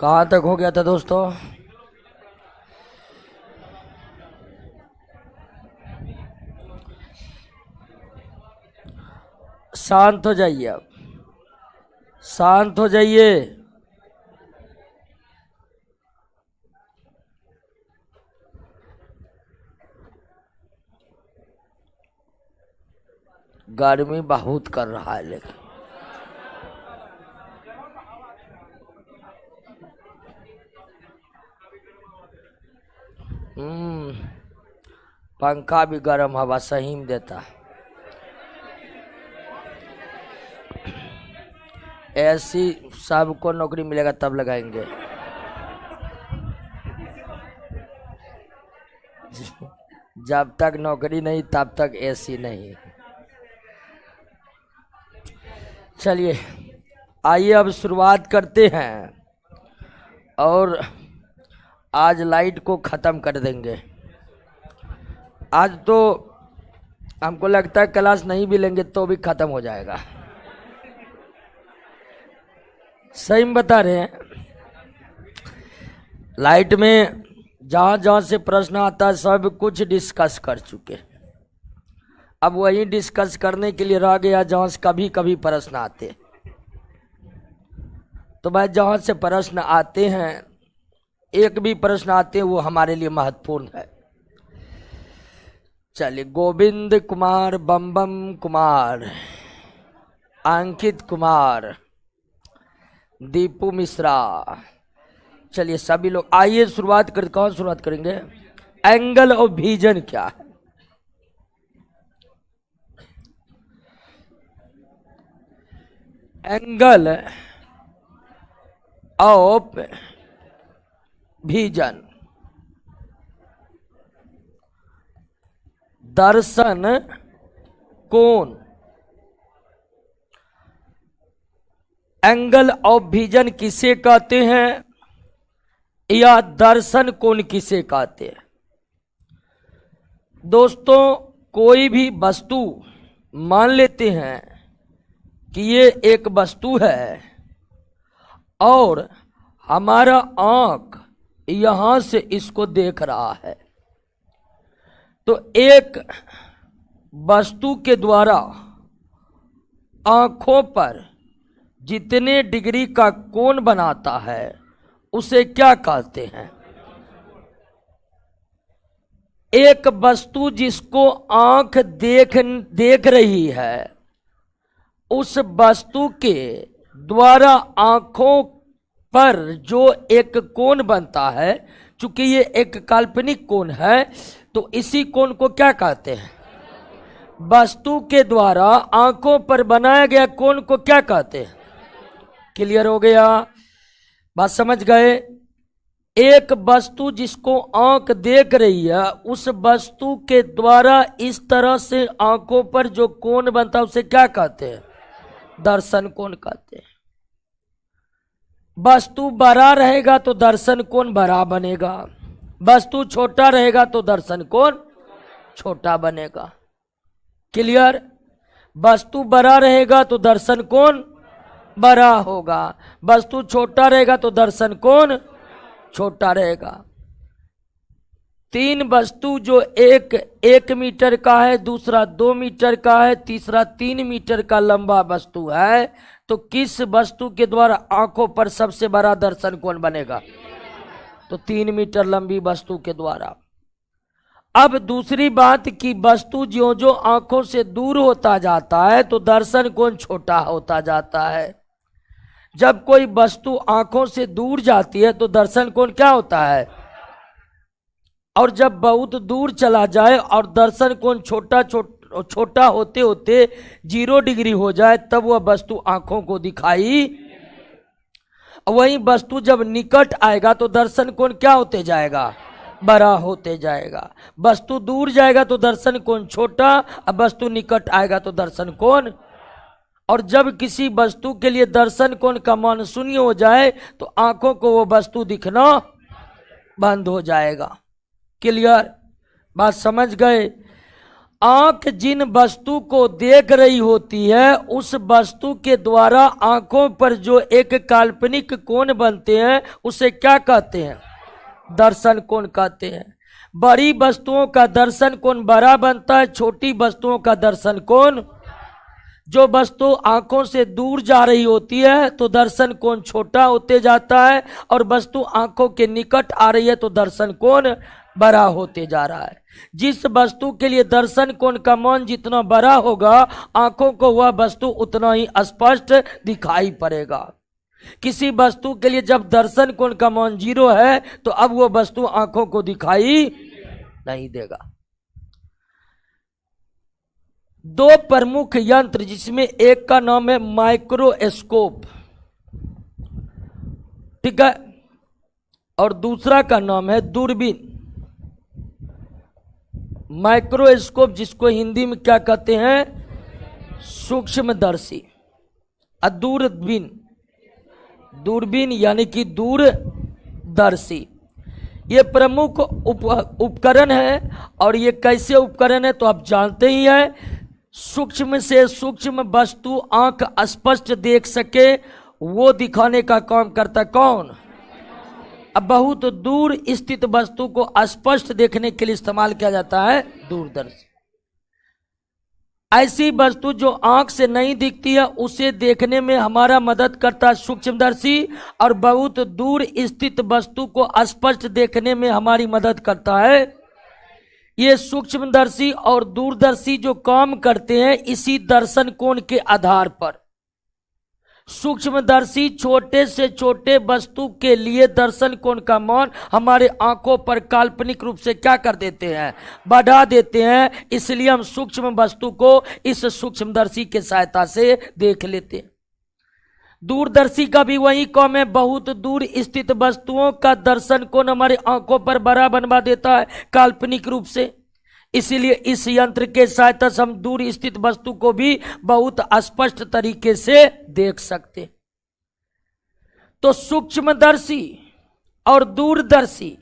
कहाँ तक हो गया था दोस्तों? शांत हो जाइए, अब शांत हो जाइए। गर्मी बहुत कर रहा है लेकिन पंखा भी गर्म हवा सही में देता है। ऐसी सबको नौकरी मिलेगा तब लगाएंगे। जब तक नौकरी नहीं तब तक एसी नहीं। चलिए आइए अब शुरुआत करते हैं और आज लाइट को ख़त्म कर देंगे। आज तो हमको लगता है क्लास नहीं भी लेंगे तो भी ख़त्म हो जाएगा। सही में बता रहे हैं। लाइट में जहाँ जहाँ से प्रश्न आता है सब कुछ डिस्कस कर चुके। अब वही डिस्कस करने के लिए रह गया जहाँ से कभी कभी प्रश्न आते। तो भाई जहाँ से प्रश्न आते हैं, एक भी प्रश्न आते हैं वो हमारे लिए महत्वपूर्ण है। चलिए, गोविंद कुमार, बम कुमार, अंकित कुमार, दीपू मिश्रा, चलिए सभी लोग आइए शुरुआत कर। कौन शुरुआत करेंगे? एंगल ऑफ विजन क्या है? एंगल ऑफ विजन, दर्शन कोण। एंगल ऑफ विजन किसे कहते हैं या दर्शन कोण किसे कहते हैं? दोस्तों, कोई भी वस्तु मान लेते हैं कि ये एक वस्तु है और हमारा आंख यहां से इसको देख रहा है, तो एक वस्तु के द्वारा आंखों पर जितने डिग्री का कोण बनाता है उसे क्या कहते हैं? एक वस्तु जिसको आंख देख रही है, उस वस्तु के द्वारा आंखों पर जो एक कोण बनता है, चूंकि ये एक काल्पनिक कोण है तो इसी कोण को क्या कहते हैं? वस्तु के द्वारा आंखों पर बनाया गया कोण को क्या कहते हैं? क्लियर हो गया? बात समझ गए? एक वस्तु जिसको आंख देख रही है, उस वस्तु के द्वारा इस तरह से आंखों पर जो कोण बनता है उसे क्या कहते हैं? दर्शन कोण कहते हैं। वस्तु बड़ा रहेगा तो दर्शन कोण बड़ा बनेगा, वस्तु छोटा रहेगा तो दर्शन कोण छोटा बनेगा। क्लियर? वस्तु बड़ा रहेगा तो दर्शन कोण बड़ा होगा, वस्तु छोटा रहेगा तो दर्शन कोण छोटा रहेगा। तीन वस्तु जो एक मीटर का है, दूसरा 2 मीटर का है, तीसरा 3 मीटर का लंबा वस्तु है, तो किस वस्तु के द्वारा आंखों पर सबसे बड़ा दर्शन कोण बनेगा? तो 3 मीटर लंबी वस्तु के द्वारा। अब दूसरी बात कि वस्तु ज्यों ज्यों आंखों से दूर होता जाता है तो दर्शन कोण छोटा होता जाता है। जब कोई वस्तु आंखों से दूर जाती है तो दर्शन कोण क्या होता है? और जब बहुत दूर चला जाए और दर्शन कोण छोटा होते होते 0 डिग्री हो जाए तब वह वस्तु आंखों को दिखाई। वही वस्तु जब निकट आएगा तो दर्शन कोण क्या होते जाएगा? बड़ा होते जाएगा। वस्तु दूर जाएगा तो दर्शन कोण छोटा, अब वस्तु निकट आएगा तो दर्शन कोण। और जब किसी वस्तु के लिए दर्शन कोण का मान 0 हो जाए तो आंखों को वो वस्तु दिखना बंद हो जाएगा। क्लियर? बात समझ गए? आंख जिन वस्तु को देख रही होती है उस वस्तु के द्वारा आंखों पर जो एक काल्पनिक कोण बनते हैं उसे क्या कहते हैं? दर्शन कोण कहते हैं। बड़ी वस्तुओं का दर्शन कोण बड़ा बनता है, छोटी वस्तुओं का दर्शन कोण, जो वस्तु आंखों से दूर जा रही होती है तो दर्शन कोण छोटा होते जाता है, और वस्तु आंखों के निकट आ रही है तो दर्शन कोण बड़ा होते जा रहा है। जिस वस्तु के लिए दर्शन कोण का मान जितना बड़ा होगा आंखों को वह वस्तु उतना ही स्पष्ट दिखाई पड़ेगा। किसी वस्तु के लिए जब दर्शन कोण का मान 0 है तो अब वो वस्तु आंखों को दिखाई नहीं देगा। दो प्रमुख यंत्र जिसमें एक का नाम है माइक्रोस्कोप, ठीक है, और दूसरा का नाम है दूरबीन। माइक्रोस्कोप जिसको हिंदी में क्या कहते हैं? सूक्ष्मदर्शी। दूरबीन, दूरबीन यानी कि दूरदर्शी। ये प्रमुख उपकरण है। और ये कैसे उपकरण है तो आप जानते ही हैं। सूक्ष्म से सूक्ष्म वस्तु आंख स्पष्ट देख सके वो दिखाने का काम करता कौन? अब बहुत दूर स्थित वस्तु को स्पष्ट देखने के लिए इस्तेमाल किया जाता है दूरदर्शी। ऐसी वस्तु जो आंख से नहीं दिखती है उसे देखने में हमारा मदद करता है सूक्ष्मदर्शी, और बहुत दूर स्थित वस्तु को स्पष्ट देखने में हमारी मदद करता है ये सूक्ष्मदर्शी और दूरदर्शी जो काम करते हैं इसी दर्शन कोण के आधार पर। सूक्ष्मदर्शी छोटे से छोटे वस्तु के लिए दर्शन कोण का मान हमारे आंखों पर काल्पनिक रूप से क्या कर देते हैं? बढ़ा देते हैं। इसलिए हम सूक्ष्म वस्तु को इस सूक्ष्मदर्शी के सहायता से देख लेते हैं। दूरदर्शी का भी वही काम है। बहुत दूर स्थित वस्तुओं का दर्शन कोण हमारे आंखों पर बड़ा बनवा देता है काल्पनिक रूप से। इसीलिए इस यंत्र के सहायता से हम दूर स्थित वस्तु को भी बहुत स्पष्ट तरीके से देख सकते। तो सूक्ष्मदर्शी और दूरदर्शी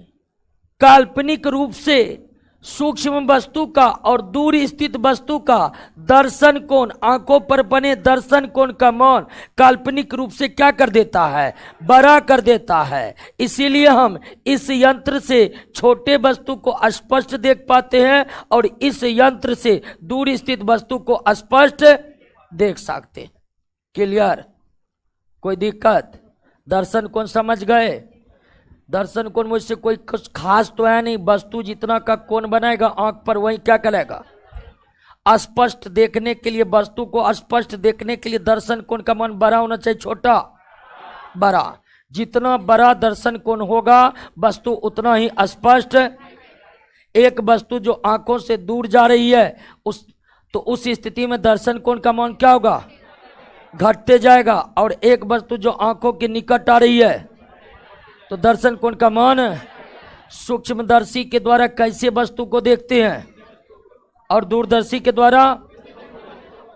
काल्पनिक रूप से सूक्ष्म वस्तु का और दूर स्थित वस्तु का दर्शन कोण, आंखों पर बने दर्शन कोण का मान काल्पनिक रूप से क्या कर देता है? बड़ा कर देता है। इसीलिए हम इस यंत्र से छोटे वस्तु को स्पष्ट देख पाते हैं और इस यंत्र से दूर स्थित वस्तु को स्पष्ट देख सकते हैं। क्लियर? कोई दिक्कत? दर्शन कोण समझ गए? दर्शन कोण मुझसे कोई कुछ खास तो है नहीं। वस्तु जितना का कोण बनाएगा आंख पर वही क्या करेगा? स्पष्ट देखने के लिए, वस्तु को स्पष्ट देखने के लिए दर्शन कोण का मान बड़ा होना चाहिए, छोटा? बड़ा। जितना बड़ा दर्शन कोण होगा वस्तु उतना ही स्पष्ट। एक वस्तु जो आंखों से दूर जा रही है उस स्थिति में दर्शन कोण का मान क्या होगा? घटते जाएगा। और एक वस्तु जो आंखों के निकट आ रही है तो दर्शन कोण का मान। सूक्ष्मदर्शी के द्वारा कैसे वस्तु को देखते हैं और दूरदर्शी के द्वारा,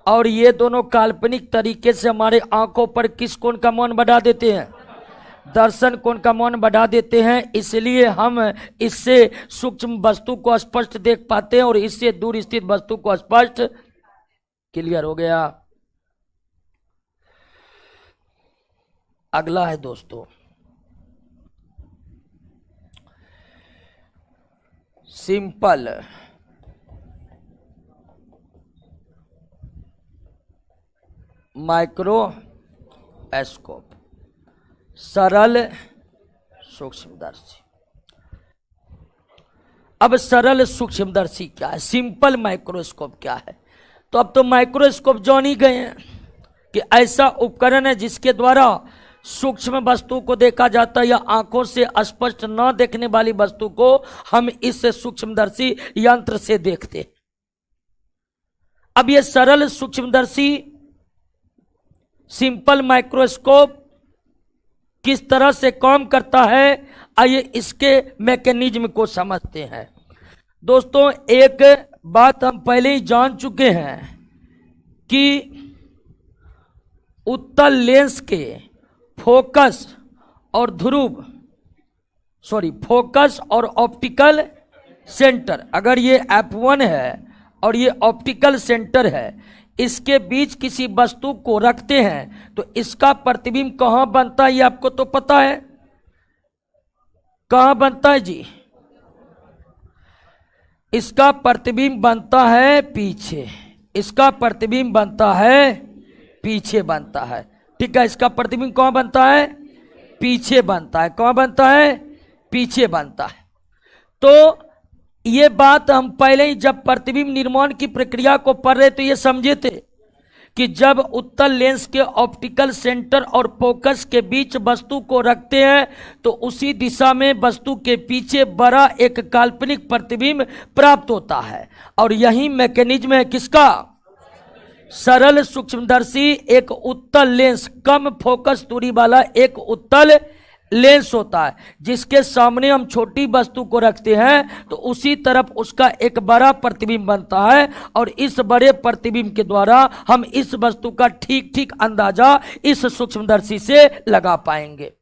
और ये दोनों काल्पनिक तरीके से हमारे आंखों पर किस कोण का मान बढ़ा देते हैं? दर्शन कोण का मान बढ़ा देते हैं। इसलिए हम इससे सूक्ष्म वस्तु को स्पष्ट देख पाते हैं और इससे दूर स्थित वस्तु को स्पष्ट। क्लियर हो गया? अगला है दोस्तों सिंपल माइक्रोस्कोप, सरल सूक्ष्मदर्शी। अब सरल सूक्ष्मदर्शी क्या है, सिंपल माइक्रोस्कोप क्या है? तो अब तो माइक्रोस्कोप जान ही गए हैं कि ऐसा उपकरण है जिसके द्वारा सूक्ष्म वस्तु को देखा जाता है या आंखों से स्पष्ट न देखने वाली वस्तु को हम इस सूक्ष्मदर्शी यंत्र से देखते हैं। अब यह सरल सूक्ष्मदर्शी सिंपल माइक्रोस्कोप किस तरह से काम करता है, आइए इसके मैकेनिज्म को समझते हैं। दोस्तों एक बात हम पहले ही जान चुके हैं कि उत्तल लेंस के फोकस और ऑप्टिकल सेंटर, अगर ये F1 है और ये ऑप्टिकल सेंटर है, इसके बीच किसी वस्तु को रखते हैं तो इसका प्रतिबिंब कहां बनता है, ये आपको तो पता है। कहां बनता है जी? इसका प्रतिबिंब बनता है पीछे, इसका प्रतिबिंब बनता है पीछे बनता है। ठीक है, इसका प्रतिबिंब कहां बनता है? पीछे बनता है। कहां बनता है? पीछे बनता है। तो ये बात हम पहले ही जब प्रतिबिंब निर्माण की प्रक्रिया को पढ़ रहे तो ये समझे थे कि जब उत्तल लेंस के ऑप्टिकल सेंटर और फोकस के बीच वस्तु को रखते हैं तो उसी दिशा में वस्तु के पीछे बड़ा एक काल्पनिक प्रतिबिंब प्राप्त होता है। और यही मैकेनिज्म है किसका? सरल सूक्ष्मदर्शी एक उत्तल लेंस, कम फोकस दूरी वाला एक उत्तल लेंस होता है, जिसके सामने हम छोटी वस्तु को रखते हैं तो उसी तरफ उसका एक बड़ा प्रतिबिंब बनता है और इस बड़े प्रतिबिंब के द्वारा हम इस वस्तु का ठीक ठीक अंदाजा इस सूक्ष्मदर्शी से लगा पाएंगे।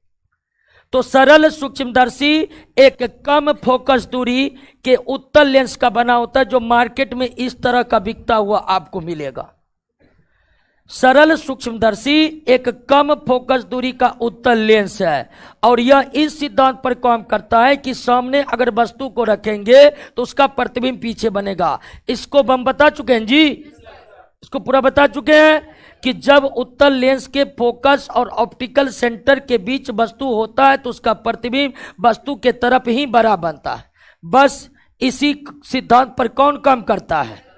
तो सरल सूक्ष्मदर्शी एक कम फोकस दूरी के उत्तल लेंस का बना होता है, जो मार्केट में इस तरह का बिकता हुआ आपको मिलेगा। सरल सूक्ष्मदर्शी एक कम फोकस दूरी का उत्तल लेंस है और यह इस सिद्धांत पर काम करता है कि सामने अगर वस्तु को रखेंगे तो उसका प्रतिबिंब पीछे बनेगा। इसको हम बता चुके हैं जी, इसको पूरा बता चुके हैं कि जब उत्तल लेंस के फोकस और ऑप्टिकल सेंटर के बीच वस्तु होता है तो उसका प्रतिबिंब वस्तु के तरफ ही बड़ा बनता है। बस इसी सिद्धांत पर कौन काम करता है?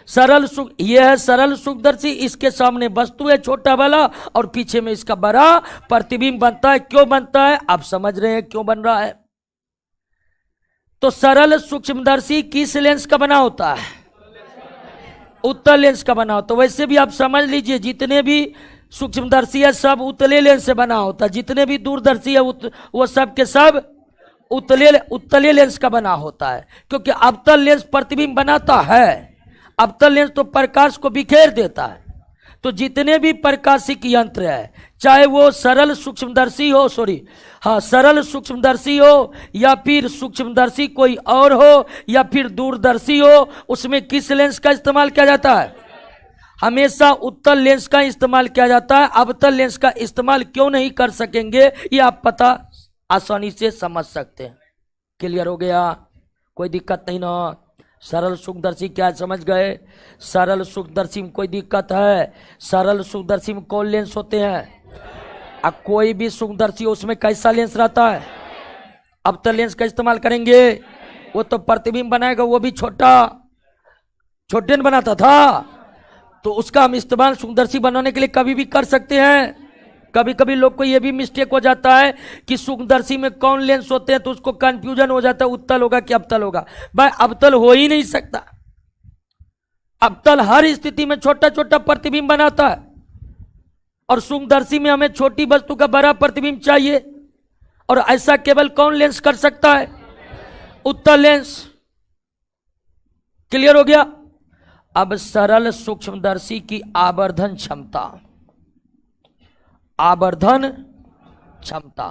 सरल यह है सरल सूक्ष्मदर्शी, इसके सामने वस्तु है छोटा वाला और पीछे में इसका बड़ा प्रतिबिंब बनता है। क्यों बनता है? आप समझ रहे हैं क्यों बन रहा है। तो सरल सूक्ष्मदर्शी किस लेंस का बना होता है? उत्तल लेंस का बना होता है। वैसे भी आप समझ लीजिए जितने भी सूक्ष्मदर्शी है सब उत्तले लेंस से बना होता है, जितने भी दूरदर्शी है वो सब के सब उत्तले लेंस का बना होता है, क्योंकि अवतल लेंस प्रतिबिंब बनाता है, अवतल लेंस तो प्रकाश को बिखेर देता है। तो जितने भी प्रकाशिक यंत्र है, चाहे वो सरल सूक्ष्मदर्शी हो सरल सूक्ष्मदर्शी हो या फिर सूक्ष्मदर्शी कोई और हो या फिर दूरदर्शी हो, उसमें किस लेंस का इस्तेमाल किया जाता है? हमेशा उत्तल लेंस का इस्तेमाल किया जाता है। अवतल लेंस का इस्तेमाल क्यों नहीं कर सकेंगे ये आप पता आसानी से समझ सकते हैं। क्लियर हो गया? कोई दिक्कत नहीं ना? सरल सूक्ष्मदर्शी क्या समझ गए? सरल सूक्ष्मदर्शी में कोई दिक्कत है? सरल सूक्ष्मदर्शी में कौन लेंस होते हैं? अब कोई भी सूक्ष्मदर्शी उसमें कैसा लेंस रहता है? अवतल लेंस का इस्तेमाल करेंगे, वो तो प्रतिबिंब बनाएगा, वो भी छोटे बनाता था, तो उसका हम इस्तेमाल सूक्ष्मदर्शी बनाने के लिए कभी भी कर सकते हैं। कभी कभी लोग को ये भी मिस्टेक हो जाता है कि सूक्ष्मदर्शी में कौन लेंस होते हैं तो उसको कंफ्यूजन हो जाता है, उत्तल होगा कि अवतल होगा। भाई अवतल हो ही नहीं सकता, अवतल हर स्थिति में छोटा छोटा प्रतिबिंब बनाता है और सूक्ष्मदर्शी में हमें छोटी वस्तु का बड़ा प्रतिबिंब चाहिए, और ऐसा केवल कौन लेंस कर सकता है? उत्तल लेंस। क्लियर हो गया? अब सरल सूक्ष्मदर्शी की आवर्धन क्षमता, आवर्धन क्षमता।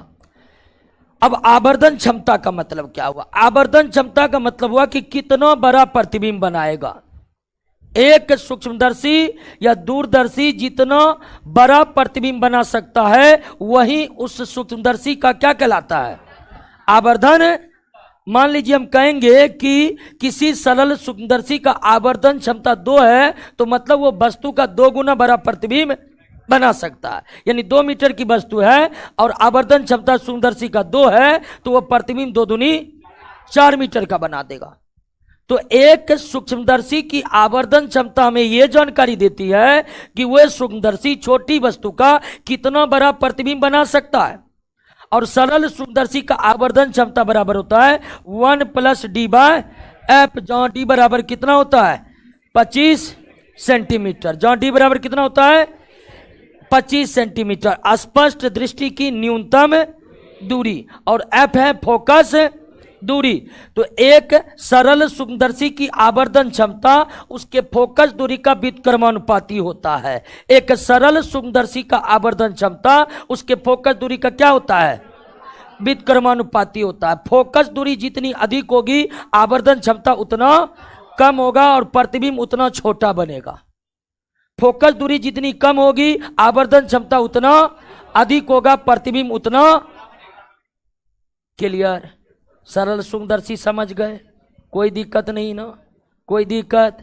अब आवर्धन क्षमता का मतलब क्या हुआ? आवर्धन क्षमता का मतलब हुआ कि कितना बड़ा प्रतिबिंब बनाएगा। एक सूक्ष्मदर्शी या दूरदर्शी जितना बड़ा प्रतिबिंब बना सकता है वही उस सूक्ष्मदर्शी का क्या कहलाता है? आवर्धन। मान लीजिए हम कहेंगे कि किसी सरल सूक्ष्मदर्शी का आवर्धन क्षमता 2 है तो मतलब वो वस्तु का 2 गुना बड़ा प्रतिबिंब बना सकता है। यानी 2 मीटर की वस्तु है और आवर्धन क्षमता सूक्ष्मदर्शी का 2 है तो वह प्रतिबिंब 2 दूनी 4 मीटर का बना देगा। तो एक सूक्ष्मदर्शी की आवर्धन क्षमता हमें यह जानकारी देती है कि वह सूक्ष्मदर्शी छोटी वस्तु का कितना बड़ा प्रतिबिंब बना सकता है। और सरल सूक्ष्मदर्शी का आवर्धन क्षमता बराबर होता है 1 + d/f, जहां d बराबर कितना होता है? 25 सेंटीमीटर। जहां d बराबर कितना होता है? 25 सेंटीमीटर। स्पष्ट दृष्टि की न्यूनतम दूरी और f है फोकस दूरी। तो एक सरल सूक्ष्मदर्शी की आवर्धन क्षमता उसके फोकस दूरी का व्युत्क्रमानुपाती होता है। एक सरल सूक्ष्मदर्शी का आवर्धन क्षमता उसके फोकस दूरी का क्या होता है? व्युत्क्रमानुपाती होता है। फोकस दूरी जितनी अधिक होगी आवर्धन क्षमता उतना कम होगा और प्रतिबिंब उतना छोटा बनेगा। फोकस दूरी जितनी कम होगी आवर्धन क्षमता उतना अधिक होगा, प्रतिबिंब उतना। क्लियर? सरल सूक्ष्मदर्शी समझ गए? कोई दिक्कत नहीं ना? कोई दिक्कत?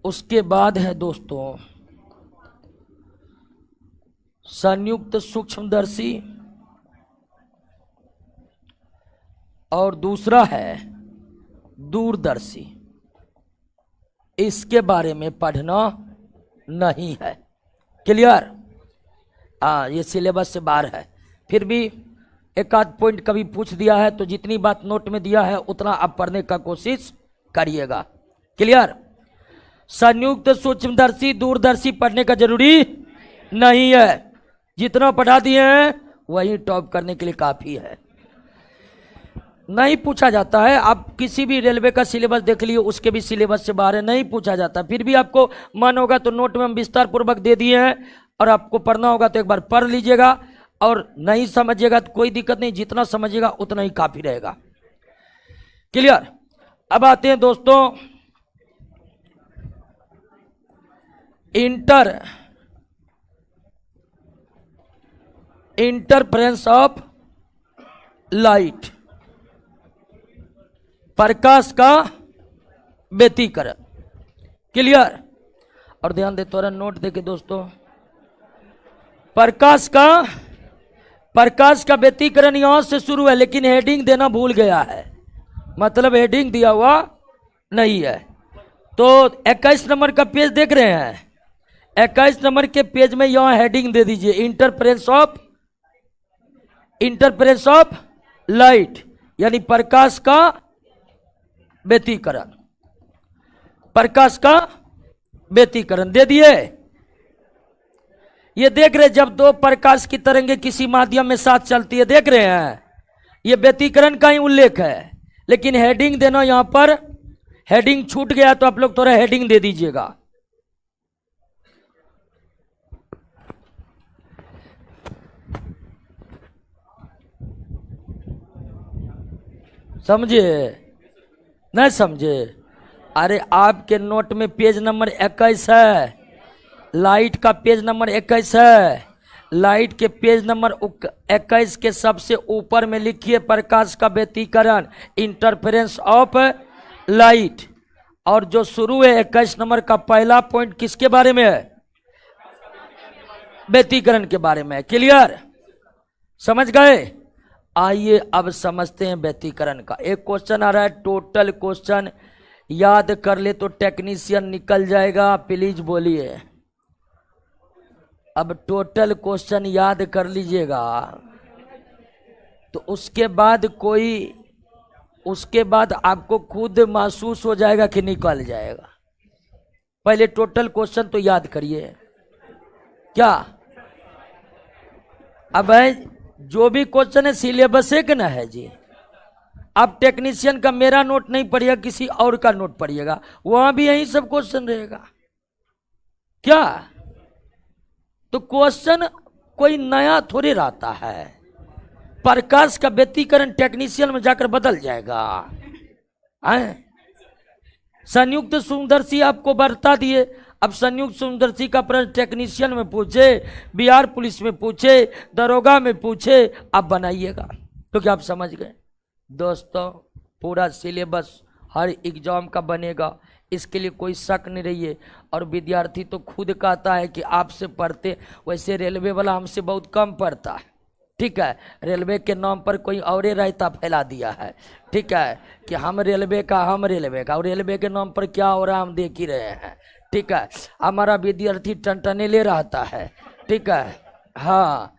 उसके बाद है दोस्तों संयुक्त सूक्ष्मदर्शी और दूसरा है दूरदर्शी। इसके बारे में पढ़ना नहीं है। क्लियर? ये सिलेबस से बाहर है। फिर भी एक आध पॉइंट कभी पूछ दिया है तो जितनी बात नोट में दिया है उतना आप पढ़ने का कोशिश करिएगा। क्लियर? संयुक्त सूक्ष्मदर्शी दूरदर्शी पढ़ने का जरूरी नहीं है, जितना पढ़ा दिए हैं वही टॉप करने के लिए काफी है। नहीं पूछा जाता है, आप किसी भी रेलवे का सिलेबस देख लिए, उसके भी सिलेबस से बाहर है, नहीं पूछा जाता। फिर भी आपको मन होगा तो नोट में हम विस्तार पूर्वक दे दिए हैं, और आपको पढ़ना होगा तो एक बार पढ़ लीजिएगा, और नहीं समझिएगा तो कोई दिक्कत नहीं, जितना समझिएगा उतना ही काफी रहेगा। क्लियर? अब आते हैं दोस्तों इंटरफेरेंस ऑफ लाइट, प्रकाश का व्यतिकरण। क्लियर? और ध्यान दे, थोड़ा नोट देके दोस्तों, प्रकाश का व्यतिकरण यहां से शुरू है, लेकिन हेडिंग देना भूल गया है, मतलब हेडिंग दिया हुआ नहीं है। तो 21 नंबर का पेज देख रहे हैं, 21 नंबर के पेज में यहां हेडिंग दे दीजिए इंटरफेरेंस ऑफ लाइट, यानी प्रकाश का व्यतिकरण। प्रकाश का व्यतिकरण दे दिए। ये देख रहे, जब दो प्रकाश की तरंगे किसी माध्यम में साथ चलती है, देख रहे हैं, ये व्यतिकरण का ही उल्लेख है, लेकिन हेडिंग देना, यहां पर हेडिंग छूट गया तो आप लोग थोड़ा हेडिंग दे दीजिएगा। समझे? नहीं समझे? अरे आपके नोट में पेज नंबर 21 है, लाइट का पेज नंबर 21 है। लाइट के पेज नंबर 21 के सबसे ऊपर में लिखिए प्रकाश का व्यतिकरण, इंटरफेरेंस ऑफ लाइट। और जो शुरू है 21 नंबर का पहला पॉइंट किसके बारे में है? व्यतिकरण के बारे में। क्लियर? समझ गए? आइए अब समझते हैं व्यतिकरण का। एक क्वेश्चन आ रहा है, टोटल क्वेश्चन याद कर ले तो टेक्नीशियन निकल जाएगा, प्लीज बोलिए। अब टोटल क्वेश्चन याद कर लीजिएगा, तो उसके बाद आपको खुद महसूस हो जाएगा कि निकल जाएगा। पहले टोटल क्वेश्चन तो याद करिए। क्या? अब है जो भी क्वेश्चन है सिलेबस एक ना है जी। आप टेक्नीशियन का मेरा नोट नहीं पढ़िएगा, किसी और का नोट पढ़िएगा, वहां भी यही सब क्वेश्चन रहेगा। क्या? तो क्वेश्चन कोई नया थोड़ी रहता है। प्रकाश का व्यतिकरण टेक्नीशियन में जाकर बदल जाएगा। संयुक्त सूक्ष्मदर्शी आपको बता दिए, अब संयुक्त सूक्ष्मदर्शी का प्रश्न टेक्नीशियन में पूछे, बिहार पुलिस में पूछे, दरोगा में पूछे, आप बनाइएगा। तो क्या आप समझ गए दोस्तों? पूरा सिलेबस हर एग्जाम का बनेगा, इसके लिए कोई शक नहीं रहिए। और विद्यार्थी तो खुद कहता है कि आपसे पढ़ते, वैसे रेलवे वाला हमसे बहुत कम पढ़ता है। ठीक है, रेलवे के नाम पर कोई और रायता फैला दिया है। ठीक है, कि हम रेलवे का, और रेलवे के नाम पर क्या हो रहा है हम देख ही रहे हैं। ठीक है, हमारा विद्यार्थी टनटने ले रहता है। ठीक है, हाँ,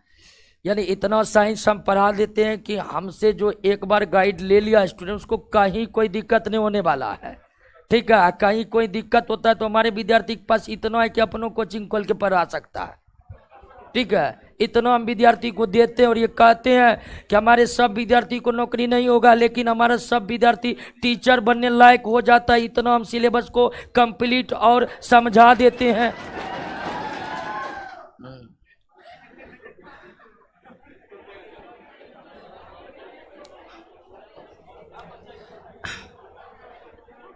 यानी इतना साइंस हम पढ़ा देते हैं कि हमसे जो एक बार गाइड ले लिया स्टूडेंट्स को, कहीं कोई दिक्कत नहीं होने वाला है। ठीक है, कहीं कोई दिक्कत होता है तो हमारे विद्यार्थी के पास इतना है कि अपनों कोचिंग खोल के पढ़ा सकता है। ठीक है, इतना हम विद्यार्थी को देते हैं, और ये कहते हैं कि हमारे सब विद्यार्थी को नौकरी नहीं होगा, लेकिन हमारा सब विद्यार्थी टीचर बनने लायक हो जाता है। इतना हम सिलेबस को कंप्लीट और समझा देते हैं।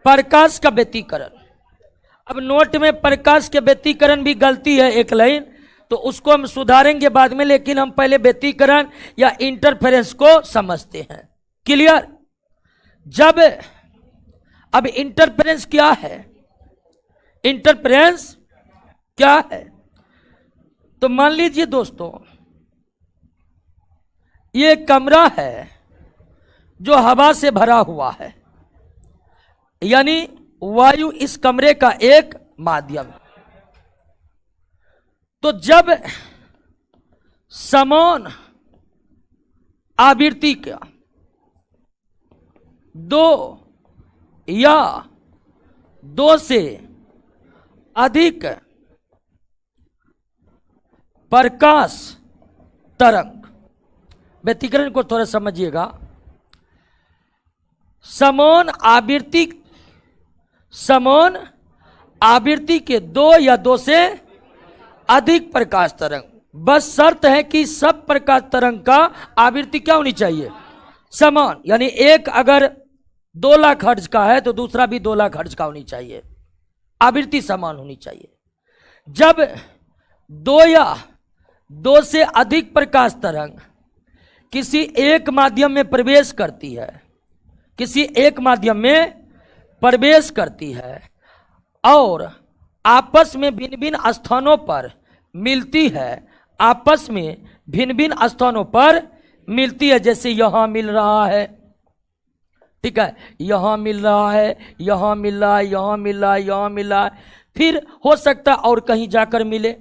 प्रकाश का व्यतिकरण। अब नोट में प्रकाश के व्यतिकरण भी गलती है एक लाइन, तो उसको हम सुधारेंगे बाद में, लेकिन हम पहले व्यतिकरण या इंटरफेरेंस को समझते हैं। क्लियर? जब अब इंटरफेरेंस क्या है, इंटरफेरेंस क्या है? तो मान लीजिए दोस्तों, ये कमरा है जो हवा से भरा हुआ है, यानी वायु इस कमरे का एक माध्यम। तो जब समान आवृत्ति का दो या दो से अधिक प्रकाश तरंग, व्यतिकरण को थोड़ा समझिएगा, समान आवृत्ति के दो या दो से अधिक प्रकाश तरंग, बस शर्त है कि सब प्रकाश तरंग का आवृत्ति क्या होनी चाहिए, समान। यानी एक अगर 2 लाख हर्ट्ज का है तो दूसरा भी 2 लाख हर्ट्ज का होनी चाहिए, आवृत्ति समान होनी चाहिए। जब 2 या 2 से अधिक प्रकाश तरंग किसी एक माध्यम में प्रवेश करती है, किसी एक माध्यम में प्रवेश करती है और आपस में भिन्न भिन्न स्थानों पर मिलती है, आपस में भिन्न भिन्न स्थानों पर मिलती है, जैसे यहां मिल रहा है, ठीक है, यहां मिल रहा है, यहां मिल रहा है, यहां मिल रहा है, यहां मिल रहा है, फिर हो सकता है और कहीं जाकर मिले।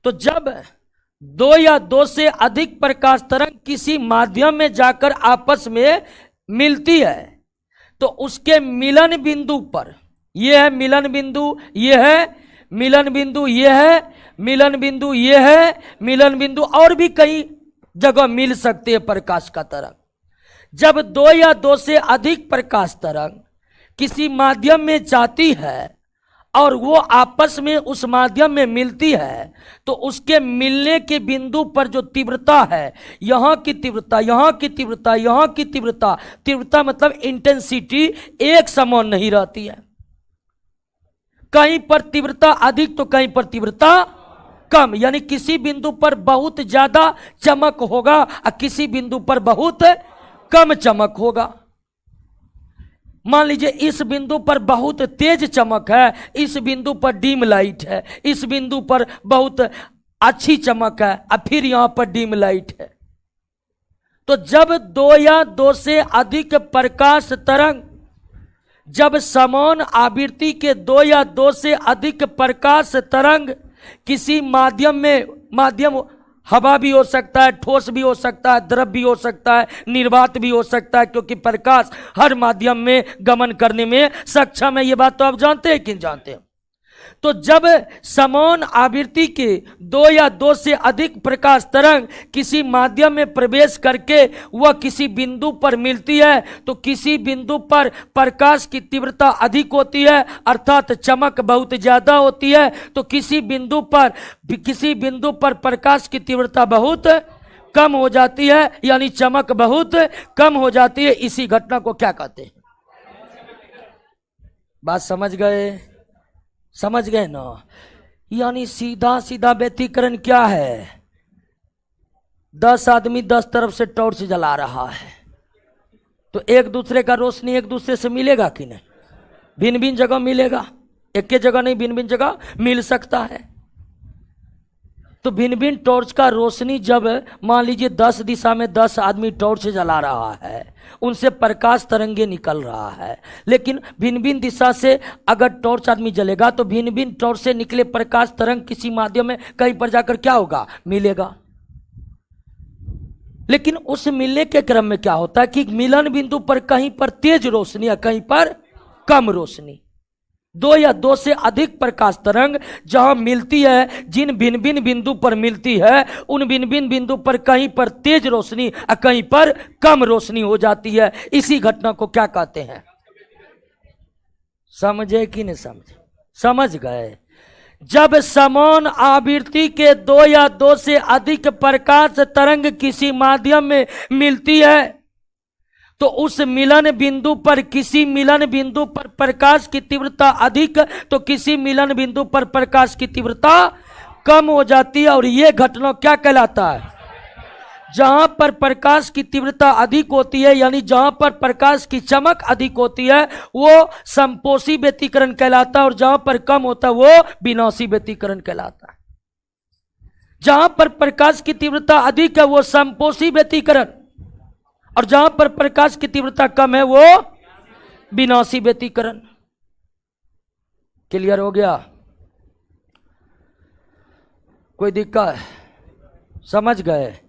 तो जब 2 या 2 से अधिक प्रकाश तरंग किसी माध्यम में जाकर आपस में मिलती है तो उसके मिलन बिंदु पर, यह है मिलन बिंदु, यह है मिलन बिंदु, यह है मिलन बिंदु, यह है मिलन बिंदु, और भी कई जगह मिल सकते हैं प्रकाश का तरंग। जब 2 या 2 से अधिक प्रकाश तरंग किसी माध्यम में जाती है और वो आपस में उस माध्यम में मिलती है तो उसके मिलने के बिंदु पर जो तीव्रता है, यहां की तीव्रता, यहां की तीव्रता, यहां की तीव्रता, तीव्रता मतलब इंटेंसिटी एक समान नहीं रहती है, कहीं पर तीव्रता अधिक तो कहीं पर तीव्रता कम, यानी किसी बिंदु पर बहुत ज्यादा चमक होगा और किसी बिंदु पर बहुत कम चमक होगा। मान लीजिए इस बिंदु पर बहुत तेज चमक है, इस बिंदु पर डीम लाइट है, इस बिंदु पर बहुत अच्छी चमक है और फिर यहां पर डीम लाइट है। तो जब 2 या 2 से अधिक प्रकाश तरंग, जब समान आवृत्ति के 2 या 2 से अधिक प्रकाश तरंग किसी माध्यम में, माध्यम हवा भी हो सकता है, ठोस भी हो सकता है, द्रव भी हो सकता है, निर्वात भी हो सकता है, क्योंकि प्रकाश हर माध्यम में गमन करने में सक्षम है। ये बात तो आप जानते हैं कि नहीं जानते हैं? तो जब समान आवृत्ति के 2 या 2 से अधिक प्रकाश तरंग किसी माध्यम में प्रवेश करके वह किसी बिंदु पर मिलती है तो किसी बिंदु पर प्रकाश की तीव्रता अधिक होती है, अर्थात चमक बहुत ज्यादा होती है, तो किसी बिंदु पर प्रकाश की तीव्रता बहुत कम हो जाती है, यानी चमक बहुत कम हो जाती है। इसी घटना को क्या कहते हैं? बात समझ गए? समझ गए ना? यानी सीधा सीधा व्यतिकरण क्या है? 10 आदमी 10 तरफ से टॉर्च जला रहा है तो एक दूसरे का रोशनी एक दूसरे से मिलेगा कि नहीं? भिन्न भिन्न जगह मिलेगा, एक ही जगह नहीं, भिन्न भिन्न जगह मिल सकता है। तो भिन्न भिन्न टॉर्च का रोशनी, जब मान लीजिए 10 दिशा में 10 आदमी टॉर्च जला रहा है, उनसे प्रकाश तरंगे निकल रहा है, लेकिन भिन्न भिन्न दिशा से अगर टॉर्च आदमी जलेगा तो भिन्न भिन्न टॉर्च से निकले प्रकाश तरंग किसी माध्यम में कहीं पर जाकर क्या होगा? मिलेगा। लेकिन उस मिलने के क्रम में क्या होता है कि मिलन बिंदु पर कहीं पर तेज रोशनी या कहीं पर कम रोशनी, 2 या 2 से अधिक प्रकाश तरंग जहां मिलती है, जिन भिन्न भिन्न बिंदु पर मिलती है, उन भिन्न भिन्न बिंदु पर कहीं पर तेज रोशनी और कहीं पर कम रोशनी हो जाती है। इसी घटना को क्या कहते हैं? समझे कि नहीं समझे? समझ गए? जब समान आवृत्ति के 2 या 2 से अधिक प्रकाश तरंग किसी माध्यम में मिलती है तो उस मिलन बिंदु पर, किसी मिलन बिंदु पर प्रकाश की तीव्रता अधिक, तो किसी मिलन बिंदु पर प्रकाश की तीव्रता कम हो जाती है। और यह घटना क्या कहलाता है? जहां पर प्रकाश की तीव्रता अधिक होती है, यानी जहां पर प्रकाश की चमक अधिक होती है, वो संपोषी व्यतिकरण कहलाता है। और जहां पर कम होता है वो विनाशी व्यतिकरण कहलाता है। जहां पर प्रकाश की तीव्रता अधिक है वो संपोषी व्यतिकरण, और जहां पर प्रकाश की तीव्रता कम है वो विनाशी व्यतिकरण। क्लियर हो गया? कोई दिक्कत? समझ गए?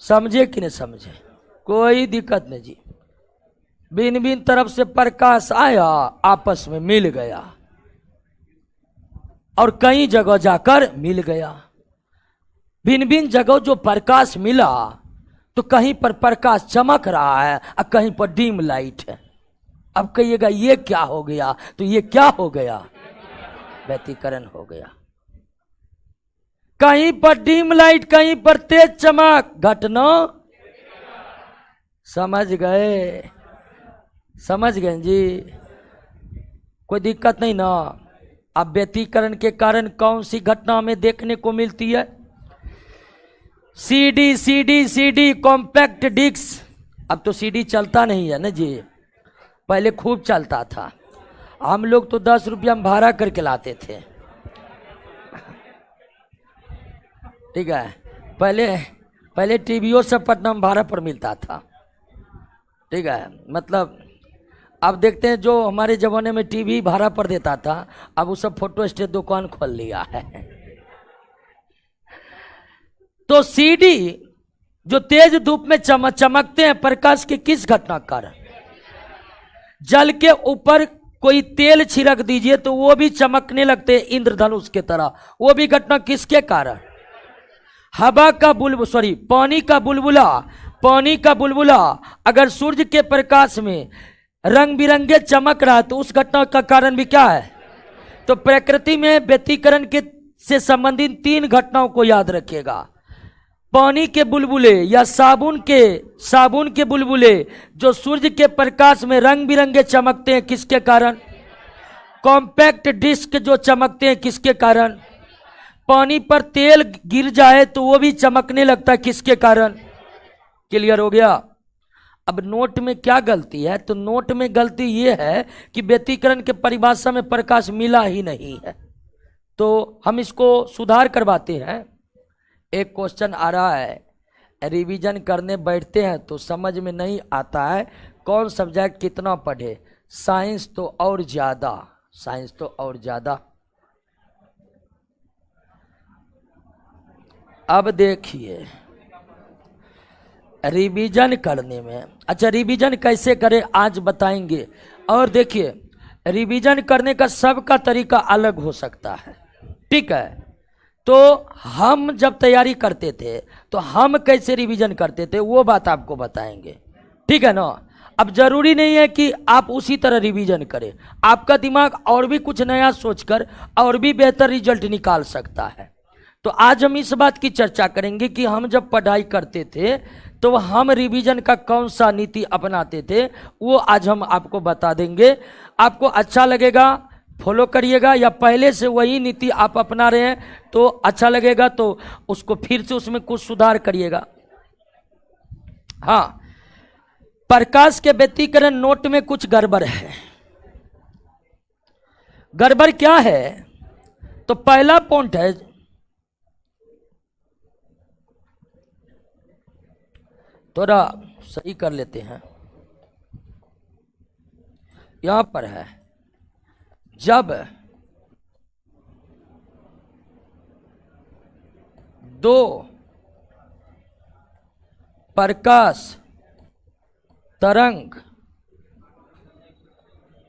समझे कि नहीं समझे? कोई दिक्कत नहीं जी। भिन्न भिन्न तरफ से प्रकाश आया, आपस में मिल गया और कई जगह जाकर मिल गया। भिन्न भिन्न जगह जो प्रकाश मिला, तो कहीं पर प्रकाश चमक रहा है और कहीं पर डीम लाइट है। अब कहिएगा ये क्या हो गया? तो ये क्या हो गया? व्यतिकरण हो गया। कहीं पर डीम लाइट, कहीं पर तेज चमक, घटना। समझ गए? समझ गए जी? कोई दिक्कत नहीं ना? अब व्यतिकरण के कारण कौन सी घटना हमें देखने को मिलती है? CD compact disc. अब तो सीडी चलता नहीं है ना जी, पहले खूब चलता था। हम लोग तो 10 रुपया में भाड़ा करके लाते थे। ठीक है, पहले टीवीओ सब पटना में भाड़ा पर मिलता था। ठीक है, मतलब अब देखते हैं जो हमारे जमाने में टीवी भाड़ा पर देता था, अब वो सब फोटो स्टेट दुकान खोल लिया है। तो सीडी जो तेज धूप में चमकते हैं, प्रकाश के किस घटना के कारण? जल के ऊपर कोई तेल छिड़क दीजिए तो वो भी चमकने लगते हैं इंद्रधनुष के तरह। वो भी घटना किसके कारण? हवा का पानी का बुलबुला अगर सूर्य के प्रकाश में रंग बिरंगे चमक रहा है तो उस घटना का कारण भी क्या है? तो प्रकृति में व्यतिकरण के से संबंधित 3 घटनाओं को याद रखिएगा। पानी के बुलबुले या साबुन के बुलबुले जो सूर्य के प्रकाश में रंग बिरंगे चमकते हैं, किसके कारण? कॉम्पैक्ट डिस्क जो चमकते हैं, किसके कारण? पानी पर तेल गिर जाए तो वो भी चमकने लगता है, किसके कारण? क्लियर हो गया? अब नोट में क्या गलती है? तो नोट में गलती ये है कि व्यतिकरण के परिभाषा में प्रकाश मिला ही नहीं है। तो हम इसको सुधार करवाते हैं। एक क्वेश्चन आ रहा है, रिवीजन करने बैठते हैं तो समझ में नहीं आता है कौन सब्जेक्ट कितना पढ़े। साइंस तो और ज्यादा। अब देखिए, रिवीजन करने में, अच्छा रिवीजन कैसे करें आज बताएंगे। और देखिए, रिवीजन करने का सबका तरीका अलग हो सकता है। ठीक है, तो हम जब तैयारी करते थे तो हम कैसे रिवीजन करते थे वो बात आपको बताएंगे। ठीक है ना? अब जरूरी नहीं है कि आप उसी तरह रिवीजन करें, आपका दिमाग और भी कुछ नया सोचकर और भी बेहतर रिजल्ट निकाल सकता है। तो आज हम इस बात की चर्चा करेंगे कि हम जब पढ़ाई करते थे तो हम रिवीजन का कौन सा नीति अपनाते थे, वो आज हम आपको बता देंगे। आपको अच्छा लगेगा फॉलो करिएगा, या पहले से वही नीति आप अपना रहे हैं तो अच्छा लगेगा तो उसको फिर से उसमें कुछ सुधार करिएगा। हाँ, प्रकाश के व्यतिकरण नोट में कुछ गड़बड़ है। गड़बड़ क्या है? तो पहला पॉइंट है, थोड़ा सही कर लेते हैं। यहां पर है, जब 2 प्रकाश तरंग,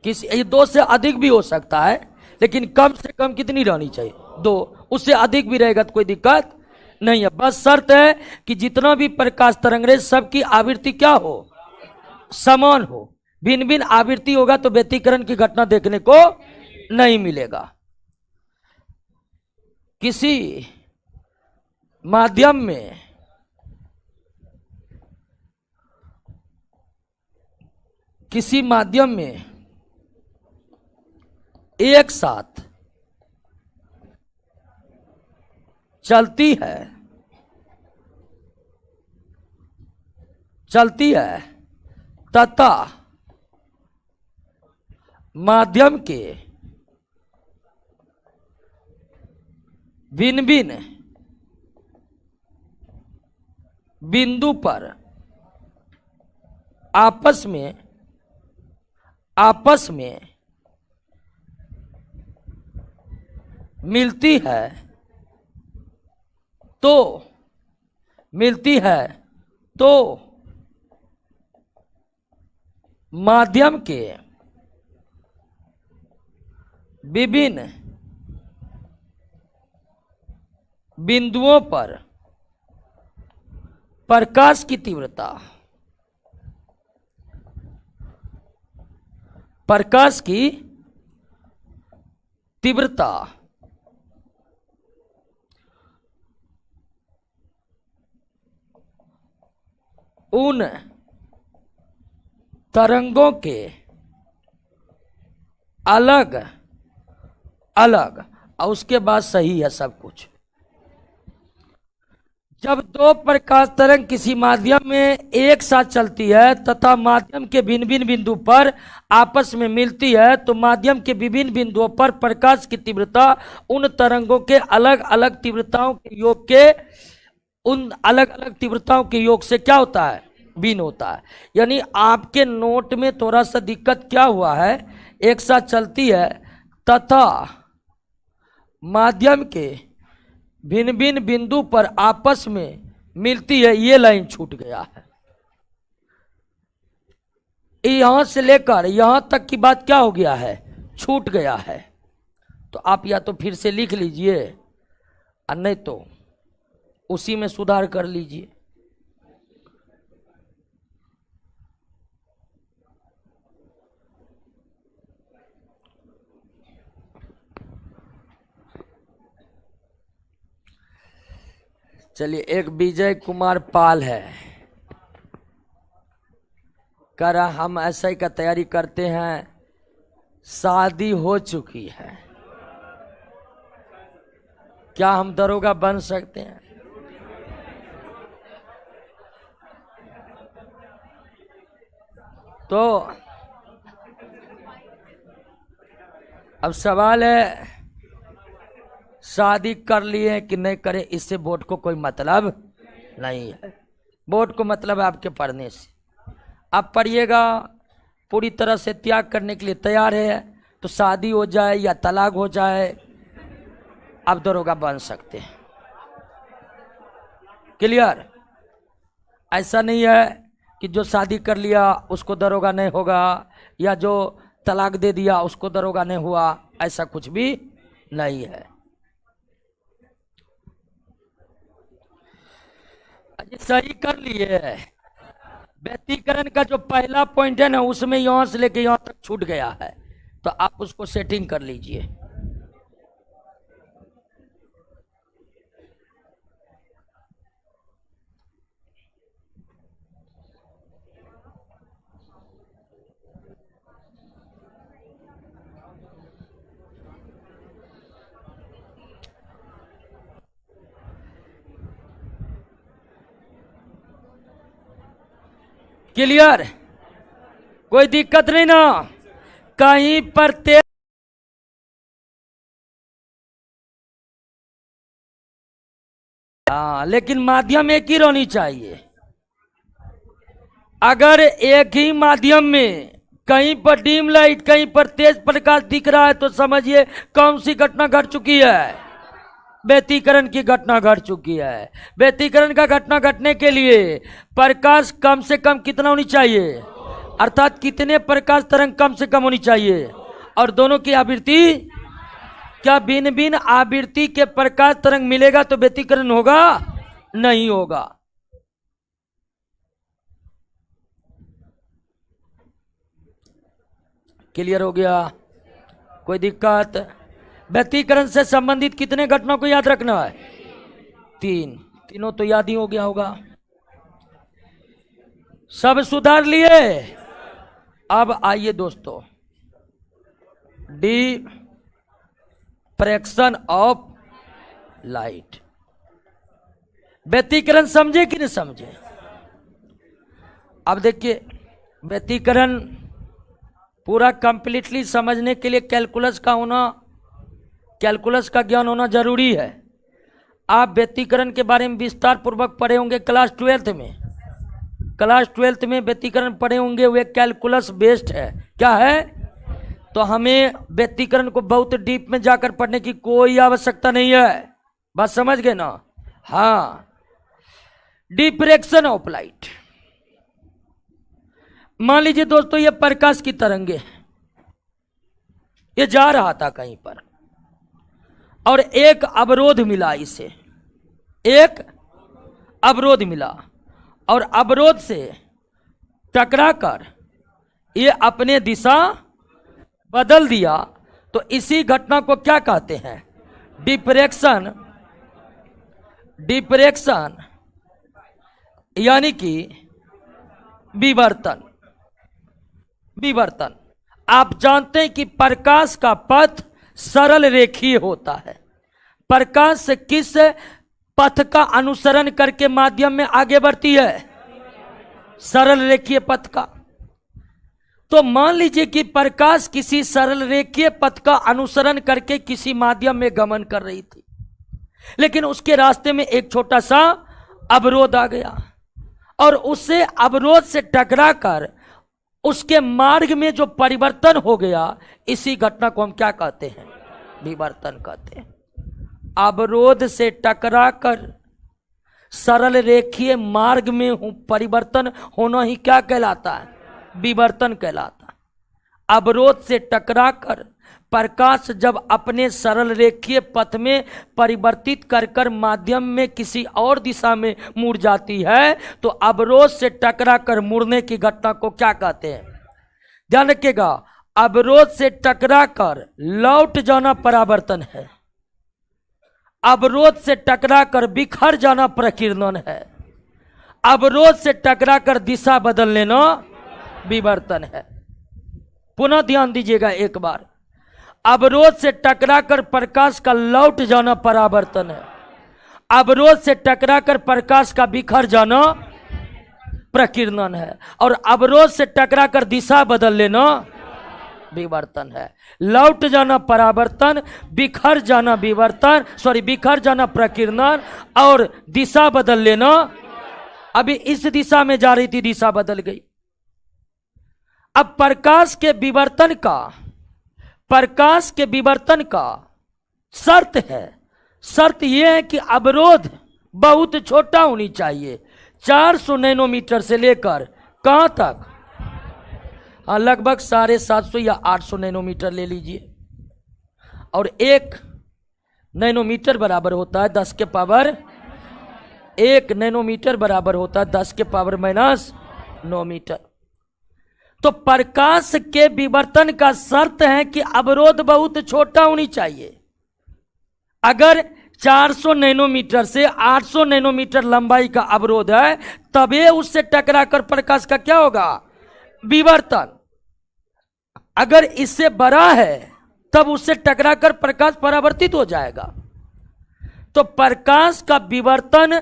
ये 2 से अधिक भी हो सकता है, लेकिन कम से कम कितनी रहनी चाहिए? 2। उससे अधिक भी रहेगा तो कोई दिक्कत नहीं है। बस शर्त है कि जितना भी प्रकाश तरंग रहे सबकी आवृत्ति क्या हो? समान हो। भिन्न भिन्न आवृत्ति होगा तो व्यतिकरण की घटना देखने को नहीं मिलेगा। किसी माध्यम में किसी माध्यम में एक साथ चलती है तथा माध्यम के भिन्न भिन्न बिंदु पर आपस में मिलती है तो माध्यम के विभिन्न बिंदुओं पर प्रकाश की तीव्रता उन तरंगों के अलग अलग, और उसके बाद सही है सब कुछ। जब दो प्रकाश तरंग किसी माध्यम में एक साथ चलती है तथा माध्यम के भिन्न भिन्न बिंदु पर आपस में मिलती है तो माध्यम के विभिन्न बिंदुओं पर प्रकाश की तीव्रता उन तरंगों के अलग अलग तीव्रताओं के योग के उन अलग अलग तीव्रताओं के योग से क्या होता है, भिन्न होता है। यानी आपके नोट में थोड़ा सा दिक्कत क्या हुआ है, एक साथ चलती है तथा माध्यम के भिन्न भिन्न बिंदु पर आपस में मिलती है, ये लाइन छूट गया है। यहां से लेकर यहां तक की बात क्या हो गया है, छूट गया है। तो आप या तो फिर से लिख लीजिए और नहीं तो उसी में सुधार कर लीजिए। चलिए, एक विजय कुमार पाल है, कह रहा हम एसआई का तैयारी करते हैं, शादी हो चुकी है, क्या हम दरोगा बन सकते हैं? तो अब सवाल है शादी कर लिए कि नहीं करें, इससे वोट को कोई मतलब नहीं है। वोट को मतलब है आपके पढ़ने से। आप पढ़िएगा, पूरी तरह से त्याग करने के लिए तैयार है तो शादी हो जाए या तलाक हो जाए, आप दरोगा बन सकते हैं। क्लियर? ऐसा नहीं है कि जो शादी कर लिया उसको दरोगा नहीं होगा, या जो तलाक दे दिया उसको दरोगा नहीं हुआ, ऐसा कुछ भी नहीं है। सही कर लिए। व्यक्तिकरण का जो पहला पॉइंट है ना, उसमें यहां से लेके यहां तक छूट गया है, तो आप उसको सेटिंग कर लीजिए। क्लियर? कोई दिक्कत नहीं ना? कहीं पर लेकिन माध्यम एक ही रहनी चाहिए। अगर एक ही माध्यम में कहीं पर डीम लाइट कहीं पर तेज प्रकाश दिख रहा है तो समझिए कौन सी घटना घट चुकी है, व्यतिकरण की घटना घट चुकी है। व्यतिकरण का घटना घटने के लिए प्रकाश कम से कम कितना होनी चाहिए, अर्थात कितने प्रकाश तरंग कम से कम होनी चाहिए, और दोनों की आवृत्ति क्या भिन्न भिन्न आवृत्ति के प्रकाश तरंग मिलेगा तो व्यतिकरण होगा? नहीं होगा। क्लियर हो गया? कोई दिक्कत? व्यतिकरण से संबंधित कितने घटनाओं को याद रखना है? तीनों तो याद ही हो गया होगा। सब सुधार लिए? अब आइए दोस्तों, डिफ्रैक्शन ऑफ लाइट। व्यतिकरण समझे कि नहीं समझे? अब देखिए, व्यतिकरण पूरा कंप्लीटली समझने के लिए कैलकुलस का ज्ञान होना जरूरी है। आप व्यतिकरण के बारे में विस्तार पूर्वक पढ़े होंगे क्लास 12th में। क्लास 12th में व्यतिकरण पढ़े होंगे, वे कैलकुलस बेस्ड है। क्या है? तो हमें व्यतिकरण को बहुत डीप में जाकर पढ़ने की कोई आवश्यकता नहीं है। बात समझ गए ना? हाँ, डिफ्रैक्शन ऑफ लाइट। मान लीजिए दोस्तों, ये प्रकाश की तरंगे, ये जा रहा था कहीं पर और एक अवरोध मिला, इसे एक अवरोध मिला और अवरोध से टकराकर ये अपने दिशा बदल दिया। तो इसी घटना को क्या कहते हैं? डिफ्रैक्शन यानी कि विवर्तन। आप जानते हैं कि प्रकाश का पथ सरल रेखीय होता है। प्रकाश किस पथ का अनुसरण करके माध्यम में आगे बढ़ती है? सरल रेखीय पथ का। तो मान लीजिए कि प्रकाश किसी सरल रेखीय पथ का अनुसरण करके किसी माध्यम में गमन कर रही थी, लेकिन उसके रास्ते में एक छोटा सा अवरोध आ गया और उससे अवरोध से टकराकर उसके मार्ग में जो परिवर्तन हो गया, इसी घटना को हम क्या कहते हैं? विवर्तन कहते हैं। अवरोध से टकराकर सरल रेखीय मार्ग में परिवर्तन होना ही क्या कहलाता है? विवर्तन कहलाता है। अवरोध से टकराकर प्रकाश जब अपने सरल रेखीय पथ में परिवर्तित कर माध्यम में किसी और दिशा में मुड़ जाती है, तो अवरोध से टकराकर मुड़ने की घटना को क्या कहते हैं? ध्यान रखिएगा, अवरोध से टकराकर लौट जाना परावर्तन है, अवरोध से टकराकर बिखर जाना प्रकीर्णन है, अवरोध से टकराकर दिशा बदल लेना विवर्तन है। पुनः ध्यान दीजिएगा एक बार, अवरोध से टकराकर प्रकाश का लौट जाना परावर्तन है, अवरोध से टकराकर प्रकाश का बिखर जाना प्रकीर्णन है, और अवरोध से टकराकर दिशा बदल लेना विवर्तन है। लौट जाना परावर्तन, बिखर जाना विवर्तन, बिखर जाना प्रकीर्णन और दिशा बदल लेना। अभी इस दिशा में जा रही थी, दिशा बदल गई। अब प्रकाश के विवर्तन का शर्त है, शर्त यह है कि अवरोध बहुत छोटा होनी चाहिए। 400 नैनोमीटर से लेकर कहां तक? लगभग 750 या 800 नैनोमीटर ले लीजिए, और 1 नैनोमीटर बराबर होता है 10 के पावर 1 नैनोमीटर बराबर होता है 10 के पावर -9 मीटर। तो प्रकाश के विवर्तन का शर्त है कि अवरोध बहुत छोटा होनी चाहिए। अगर 400 नैनोमीटर से 800 नैनोमीटर लंबाई का अवरोध है, तभी उससे टकराकर प्रकाश का क्या होगा? विवर्तन। अगर इससे बड़ा है तब उससे टकराकर प्रकाश परावर्तित हो जाएगा। तो प्रकाश का विवर्तन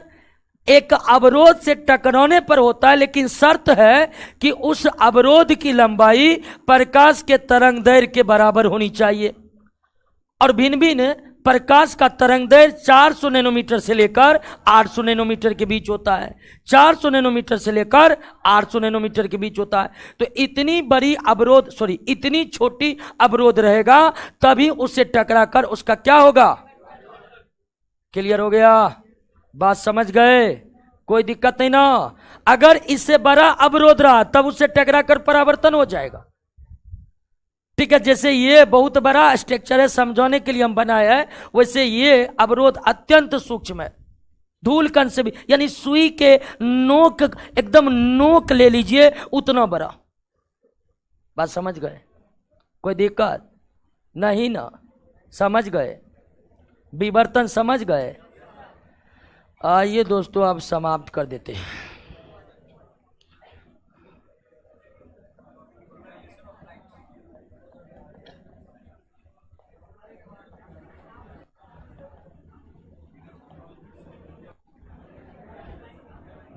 एक अवरोध से टकराने पर होता है, लेकिन शर्त है कि उस अवरोध की लंबाई प्रकाश के तरंगदैर्घ्य के बराबर होनी चाहिए। और भिन्न भिन्न प्रकाश का तरंगदैर्घ्य 400 नैनोमीटर से लेकर 800 नैनोमीटर के बीच होता है, 400 नैनोमीटर से लेकर 800 नैनोमीटर के बीच होता है। तो इतनी बड़ी अवरोध इतनी छोटी अवरोध रहेगा, तभी उससे टकराकर उसका क्या होगा? क्लियर हो गया? बात समझ गए? कोई दिक्कत नहीं ना? अगर इससे बड़ा अवरोध रहा तब उससे टकराकर परावर्तन हो जाएगा। ठीक है, जैसे ये बहुत बड़ा स्ट्रक्चर है, समझाने के लिए हम बनाया है, वैसे ये अवरोध अत्यंत सूक्ष्म है, धूल कण से भी, यानी सुई के नोक, एकदम नोक ले लीजिए उतना बड़ा। बात समझ गए? कोई दिक्कत नहीं ना? समझ गए? विवर्तन समझ गए? आइए दोस्तों, अब समाप्त कर देते हैं।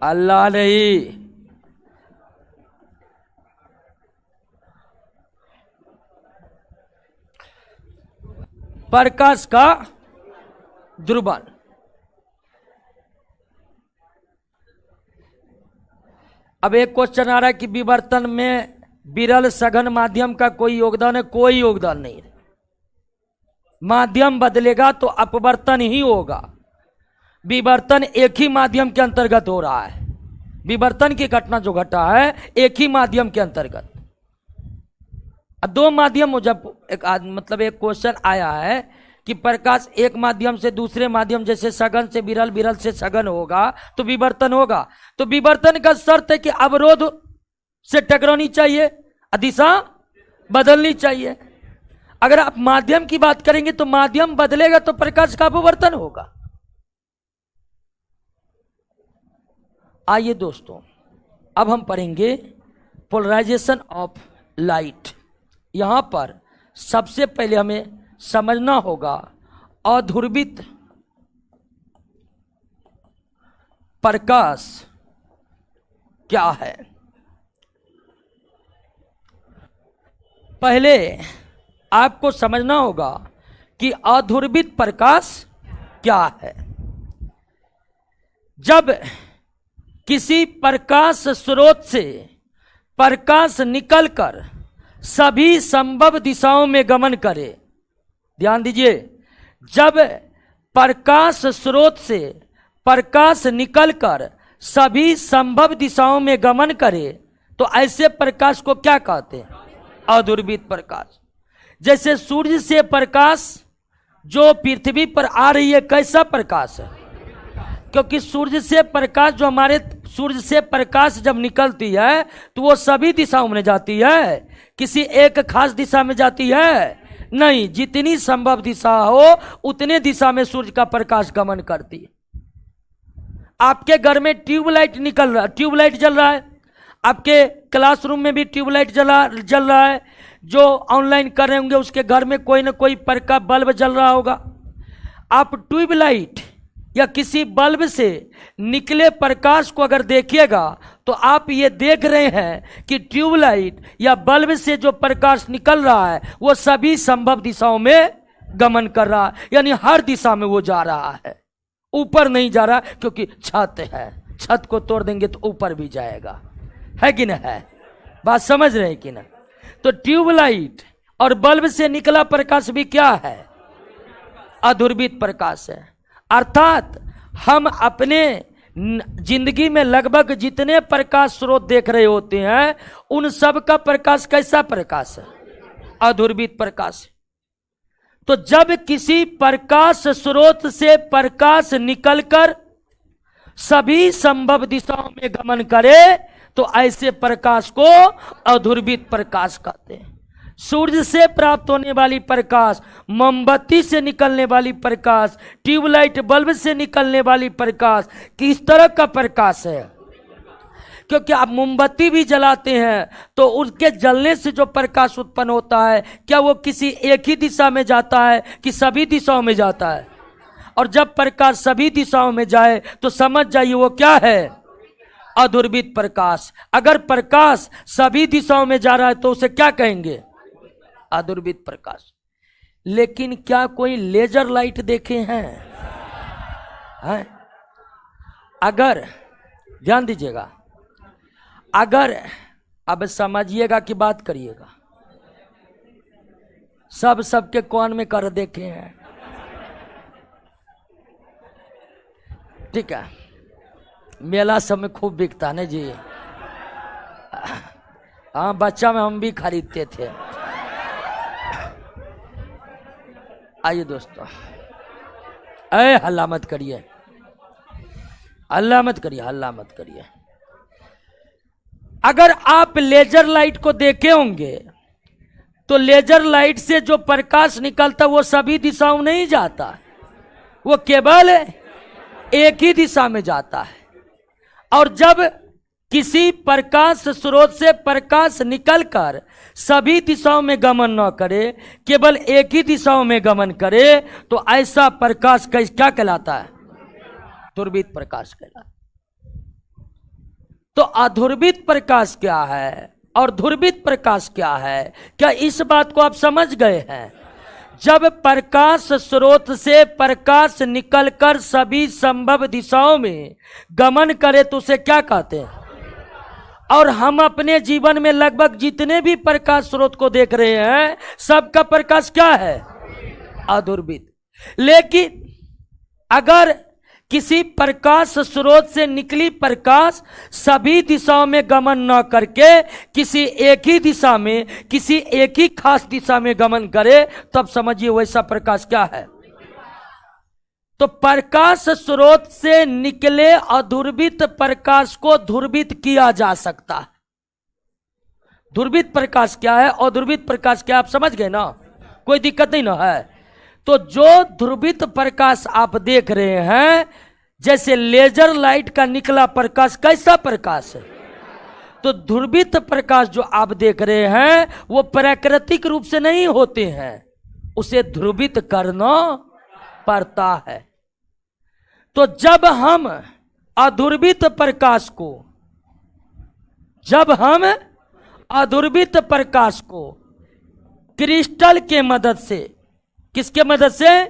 अल्लाह नहीं। प्रकाश का ध्रुवण। अब एक क्वेश्चन आ रहा है कि विवर्तन में विरल सघन माध्यम का कोई योगदान है? कोई योगदान नहीं है। माध्यम बदलेगा तो अपवर्तन ही होगा। विवर्तन एक ही माध्यम के अंतर्गत हो रहा है। विवर्तन की घटना जो घटा है एक ही माध्यम के अंतर्गत। दो माध्यम, जब एक एक क्वेश्चन आया है कि प्रकाश एक माध्यम से दूसरे माध्यम, जैसे सघन से विरल, विरल से सघन होगा तो विवर्तन होगा। तो विवर्तन का शर्त है कि अवरोध से टकरानी चाहिए, दिशा बदलनी चाहिए। अगर आप माध्यम की बात करेंगे तो माध्यम बदलेगा तो प्रकाश का अपवर्तन होगा। आइए दोस्तों, अब हम पढ़ेंगे पोलराइजेशन ऑफ लाइट। यहां पर सबसे पहले हमें समझना होगा अध्रुवित प्रकाश क्या है। पहले आपको समझना होगा कि अध्रुवित प्रकाश क्या है। जब किसी प्रकाश स्रोत से प्रकाश निकलकर सभी संभव दिशाओं में गमन करे, ध्यान दीजिए, जब प्रकाश स्रोत से प्रकाश निकलकर सभी संभव दिशाओं में गमन करे तो ऐसे प्रकाश को क्या कहते हैं? अध्रुवित प्रकाश। जैसे सूर्य से प्रकाश जो पृथ्वी पर आ रही है, कैसा प्रकाश है? क्योंकि सूर्य से प्रकाश जो हमारे सूर्य से प्रकाश जब निकलती है तो वो सभी दिशाओं में जाती है, किसी एक खास दिशा में जाती है नहीं। जितनी संभव दिशा हो उतने दिशा में सूर्य का प्रकाश गमन करती है। आपके घर में ट्यूबलाइट निकल रहा, ट्यूबलाइट जल रहा है, आपके क्लासरूम में भी ट्यूबलाइट जल रहा है, जो ऑनलाइन कर रहे होंगे उसके घर में कोई ना कोई प्रकाश बल्ब जल रहा होगा। आप ट्यूबलाइट या किसी बल्ब से निकले प्रकाश को अगर देखिएगा तो आप ये देख रहे हैं कि ट्यूबलाइट या बल्ब से जो प्रकाश निकल रहा है वो सभी संभव दिशाओं में गमन कर रहा है, यानी हर दिशा में वो जा रहा है। ऊपर नहीं जा रहा क्योंकि छत है, छत को तोड़ देंगे तो ऊपर भी जाएगा, है कि ना? है, बात समझ रहे हैं कि ना? तो ट्यूबलाइट और बल्ब से निकला प्रकाश भी क्या है? अध्रुवित प्रकाश है। अर्थात हम अपने जिंदगी में लगभग जितने प्रकाश स्रोत देख रहे होते हैं उन सब का प्रकाश कैसा प्रकाश है? अध्रुवित प्रकाश। तो जब किसी प्रकाश स्रोत से प्रकाश निकलकर सभी संभव दिशाओं में गमन करे तो ऐसे प्रकाश को अध्रुवित प्रकाश कहते हैं। सूर्य से प्राप्त होने वाली प्रकाश, मोमबत्ती से निकलने वाली प्रकाश, ट्यूबलाइट बल्ब से निकलने वाली प्रकाश किस तरह का प्रकाश है? क्योंकि आप मोमबत्ती भी जलाते हैं तो उसके जलने से जो प्रकाश उत्पन्न होता है क्या वो किसी एक ही दिशा में जाता है कि सभी दिशाओं में जाता है? और जब प्रकाश सभी दिशाओं में जाए तो समझ जाइए वो क्या है? अध्रुवित प्रकाश। अगर प्रकाश सभी दिशाओं में जा रहा है तो उसे क्या कहेंगे? अध्रुवित प्रकाश। लेकिन क्या कोई लेजर लाइट देखे हैं? अगर ध्यान दीजिएगा, अगर अब समझिएगा कि बात करिएगा, सबके कौन में कर देखे हैं, ठीक है? मेला सब में खूब बिकता है ना जी। हाँ, बच्चा में हम भी खरीदते थे। आइए दोस्तों, हल्ला मत करिए, हल्ला मत करिए, हल्ला मत करिए। अगर आप लेजर लाइट को देखे होंगे तो लेजर लाइट से जो प्रकाश निकलता वो सभी दिशाओं में नहीं जाता, वो केवल एक ही दिशा में जाता है। और जब किसी प्रकाश स्रोत से प्रकाश निकलकर सभी दिशाओं में गमन न करे, केवल एक ही दिशाओं में गमन करे तो ऐसा प्रकाश क्या कहलाता है? अध्रुवित प्रकाश कहलाता है। तो अध्रुवित प्रकाश क्या है और ध्रुवित प्रकाश क्या है? क्या इस बात को आप समझ गए हैं? जब प्रकाश स्रोत से प्रकाश निकलकर सभी संभव दिशाओं में गमन करे तो उसे क्या कहते हैं? और हम अपने जीवन में लगभग जितने भी प्रकाश स्रोत को देख रहे हैं सबका प्रकाश क्या है? अध्रुवित। लेकिन अगर किसी प्रकाश स्रोत से निकली प्रकाश सभी दिशाओं में गमन न करके किसी एक ही दिशा में, किसी एक ही खास दिशा में गमन करे, तब समझिए वैसा प्रकाश क्या है? तो प्रकाश स्रोत से निकले अध्रुवित प्रकाश को ध्रुवित किया जा सकता है। ध्रुवित प्रकाश क्या है, अध्रुवित प्रकाश क्या है, आप समझ गए ना? कोई दिक्कत नहीं ना है? तो जो ध्रुवित प्रकाश आप देख रहे हैं, जैसे लेजर लाइट का निकला प्रकाश कैसा प्रकाश है, तो ध्रुवित प्रकाश जो आप देख रहे हैं वो प्राकृतिक रूप से नहीं होते हैं, उसे ध्रुवित करना पड़ता है। तो जब हम अध्रुवित प्रकाश को, जब हम अध्रुवित प्रकाश को क्रिस्टल के मदद से, किसके मदद से?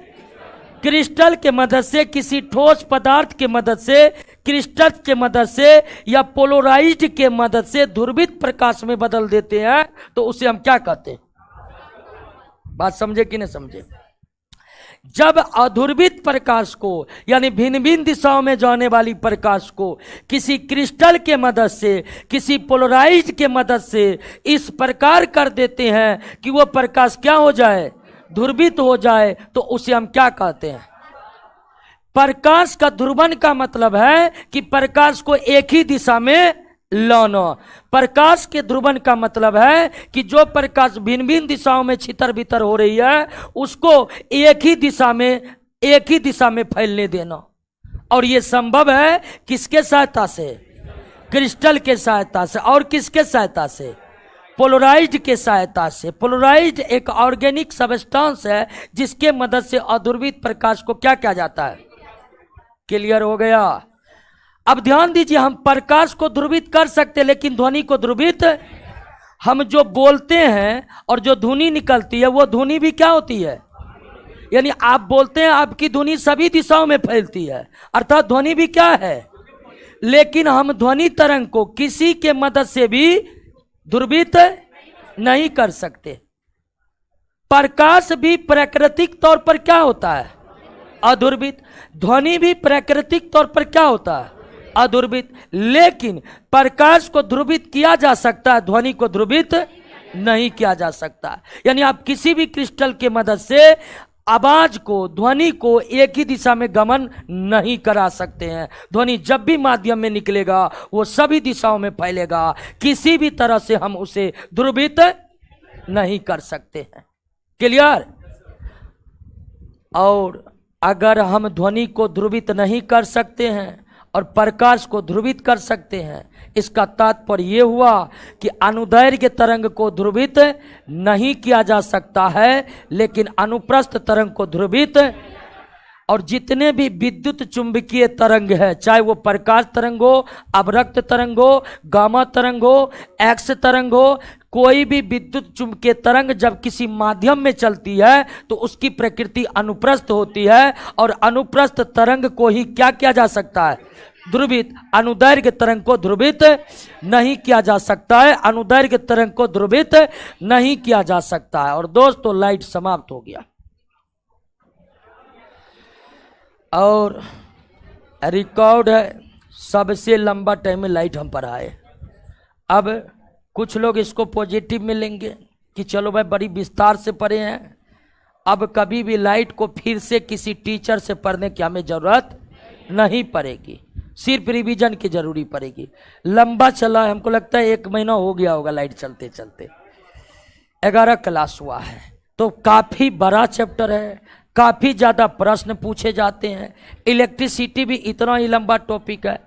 क्रिस्टल के मदद से, किसी ठोस पदार्थ के मदद से, क्रिस्टल के मदद से या पोलराइज्ड के मदद से ध्रुवित प्रकाश में बदल देते हैं तो उसे हम क्या कहते हैं? बात समझे कि नहीं समझे? जब अध्रुवित प्रकाश को यानी भिन्न भिन्न दिशाओं में जाने वाली प्रकाश को किसी क्रिस्टल के मदद से, किसी पोलराइज्ड के मदद से इस प्रकार कर देते हैं कि वो प्रकाश क्या हो जाए? ध्रुवित हो जाए, तो उसे हम क्या कहते हैं? प्रकाश का ध्रुवन का मतलब है कि प्रकाश को एक ही दिशा में लाना। प्रकाश के ध्रुवन का मतलब है कि जो प्रकाश भिन्न भिन्न दिशाओं में छितर बितर हो रही है उसको एक ही दिशा में फैलने देना। और ये संभव है किसके सहायता से? क्रिस्टल के सहायता से। और किसके सहायता से? पोलराइज्ड के सहायता से। पोलराइज्ड एक ऑर्गेनिक सब्सटेंस है जिसके मदद से अध्रुवित प्रकाश को क्या किया जाता है? क्लियर हो गया? अब ध्यान दीजिए, हम प्रकाश को ध्रुवित कर सकते लेकिन ध्वनि को ध्रुवित, हम जो बोलते हैं और जो ध्वनि निकलती है वो ध्वनि भी क्या होती है? यानी आप बोलते हैं, आपकी ध्वनि सभी दिशाओं में फैलती है, अर्थात ध्वनि भी क्या है? लेकिन हम ध्वनि तरंग को किसी के मदद से भी ध्रुवित नहीं कर सकते। प्रकाश भी प्राकृतिक तौर पर क्या होता है? अध्रुवित। ध्वनि भी प्राकृतिक तौर पर क्या होता है? अध्रुवित। लेकिन प्रकाश को ध्रुवित किया जा सकता है, ध्वनि को ध्रुवित नहीं किया जा सकता। यानी आप किसी भी क्रिस्टल के मदद से आवाज को, ध्वनि को एक ही दिशा में गमन नहीं करा सकते हैं। ध्वनि जब भी माध्यम में निकलेगा वो सभी दिशाओं में फैलेगा, किसी भी तरह से हम उसे ध्रुवित नहीं कर सकते हैं। क्लियर? और अगर हम ध्वनि को ध्रुवित नहीं कर सकते हैं और प्रकाश को ध्रुवित कर सकते हैं, इसका तात्पर्य यह हुआ कि अनुदैर्घ्य तरंग को ध्रुवित नहीं किया जा सकता है लेकिन अनुप्रस्थ तरंग को ध्रुवित। और जितने भी विद्युत चुंबकीय तरंग है, चाहे वो प्रकाश तरंग हो, अवरक्त तरंग हो, गामा तरंग हो, एक्स तरंग हो, कोई भी विद्युत चुंबकीय तरंग जब किसी माध्यम में चलती है तो उसकी प्रकृति अनुप्रस्थ होती है और अनुप्रस्थ तरंग को ही क्या किया जा सकता है? ध्रुवित। अनुदैर्घ्य तरंग को ध्रुवित नहीं किया जा सकता है, अनुदैर्घ्य तरंग को ध्रुवित नहीं किया जा सकता है। और दोस्तों लाइट समाप्त हो गया और रिकॉर्ड है सबसे लंबा टाइम में लाइट हम पर आए। अब कुछ लोग इसको पॉजिटिव में लेंगे कि चलो भाई बड़ी विस्तार से पढ़े हैं, अब कभी भी लाइट को फिर से किसी टीचर से पढ़ने की हमें जरूरत नहीं पड़ेगी, सिर्फ रिवीजन की जरूरी पड़ेगी। लंबा चला है, हमको लगता है 1 महीना हो गया होगा लाइट चलते चलते। 11 क्लास हुआ है तो काफी बड़ा चैप्टर है, काफी ज्यादा प्रश्न पूछे जाते हैं। इलेक्ट्रिसिटी भी इतना ही लंबा टॉपिक है।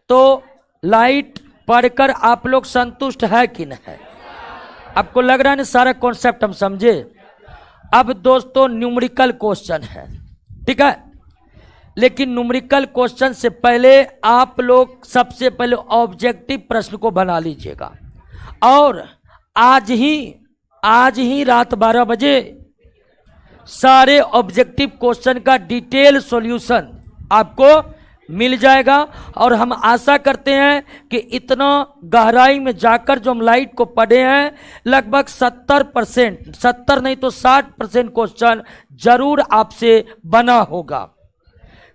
तो लाइट पढ़कर आप लोग संतुष्ट है कि नहीं है? आपको लग रहा है ना सारा कॉन्सेप्ट हम समझे? अब दोस्तों न्यूमेरिकल क्वेश्चन है, ठीक है? लेकिन न्यूमेरिकल क्वेश्चन से पहले आप लोग सबसे पहले ऑब्जेक्टिव प्रश्न को बना लीजिएगा। और आज ही रात 12 बजे सारे ऑब्जेक्टिव क्वेश्चन का डिटेल सॉल्यूशन आपको मिल जाएगा। और हम आशा करते हैं कि इतना गहराई में जाकर जो हम लाइट को पढ़े हैं, लगभग 70% 70 नहीं तो 60% क्वेश्चन जरूर आपसे बना होगा।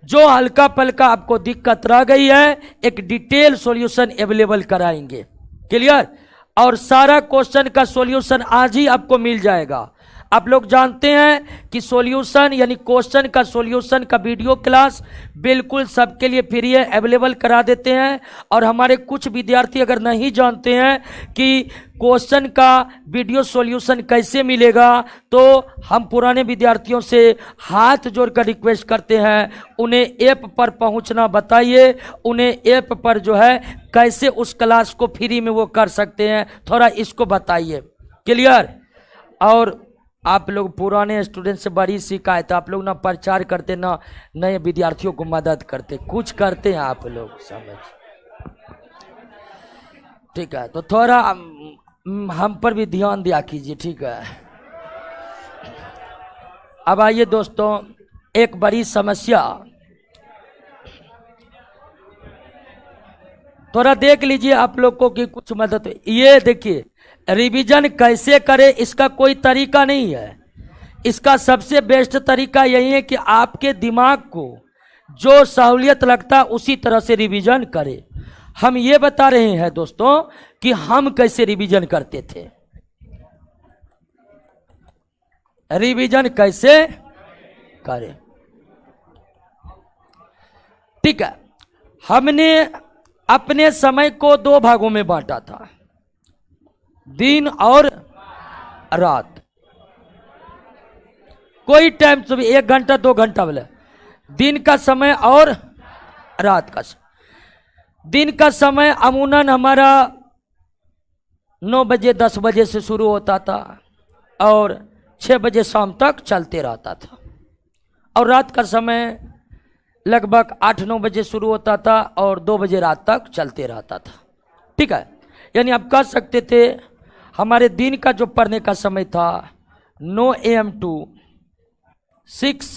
जो हल्का पल्का आपको दिक्कत रह गई है, एक डिटेल सॉल्यूशन अवेलेबल कराएंगे। क्लियर? और सारा क्वेश्चन का सॉल्यूशन आज ही आपको मिल जाएगा। आप लोग जानते हैं कि सॉल्यूशन यानी क्वेश्चन का सॉल्यूशन का वीडियो क्लास बिल्कुल सबके लिए फ्री है, अवेलेबल करा देते हैं। और हमारे कुछ विद्यार्थी अगर नहीं जानते हैं कि क्वेश्चन का वीडियो सॉल्यूशन कैसे मिलेगा, तो हम पुराने विद्यार्थियों से हाथ जोड़कर रिक्वेस्ट करते हैं, उन्हें ऐप पर पहुंचना बताइए, उन्हें ऐप पर जो है कैसे उस क्लास को फ्री में वो कर सकते हैं, थोड़ा इसको बताइए। क्लियर? और आप लोग पुराने स्टूडेंट से बड़ी शिकायत, आप लोग ना प्रचार करते ना नए विद्यार्थियों को मदद करते, कुछ करते हैं आप लोग, समझ? ठीक है, तो थोड़ा हम पर भी ध्यान दिया कीजिए। ठीक है, अब आइए दोस्तों, एक बड़ी समस्या थोड़ा देख लीजिए आप लोग को कि कुछ मदद। ये देखिए, रिवीजन कैसे करें इसका कोई तरीका नहीं है। इसका सबसे बेस्ट तरीका यही है कि आपके दिमाग को जो सहूलियत लगता है उसी तरह से रिवीजन करें। हम ये बता रहे हैं दोस्तों कि हम कैसे रिवीजन करते थे। रिवीजन कैसे करें, ठीक है। हमने अपने समय को 2 भागों में बांटा था, दिन और रात। कोई टाइम तो भी 1 घंटा 2 घंटा बोले, दिन का समय और रात का समय। दिन का समय अमूमन हमारा 9 बजे 10 बजे से शुरू होता था और 6 बजे शाम तक चलते रहता था। और रात का समय लगभग 8-9 बजे शुरू होता था और 2 बजे रात तक चलते रहता था। ठीक है, यानी आप कह सकते थे हमारे दिन का जो पढ़ने का समय था 9 AM टू 6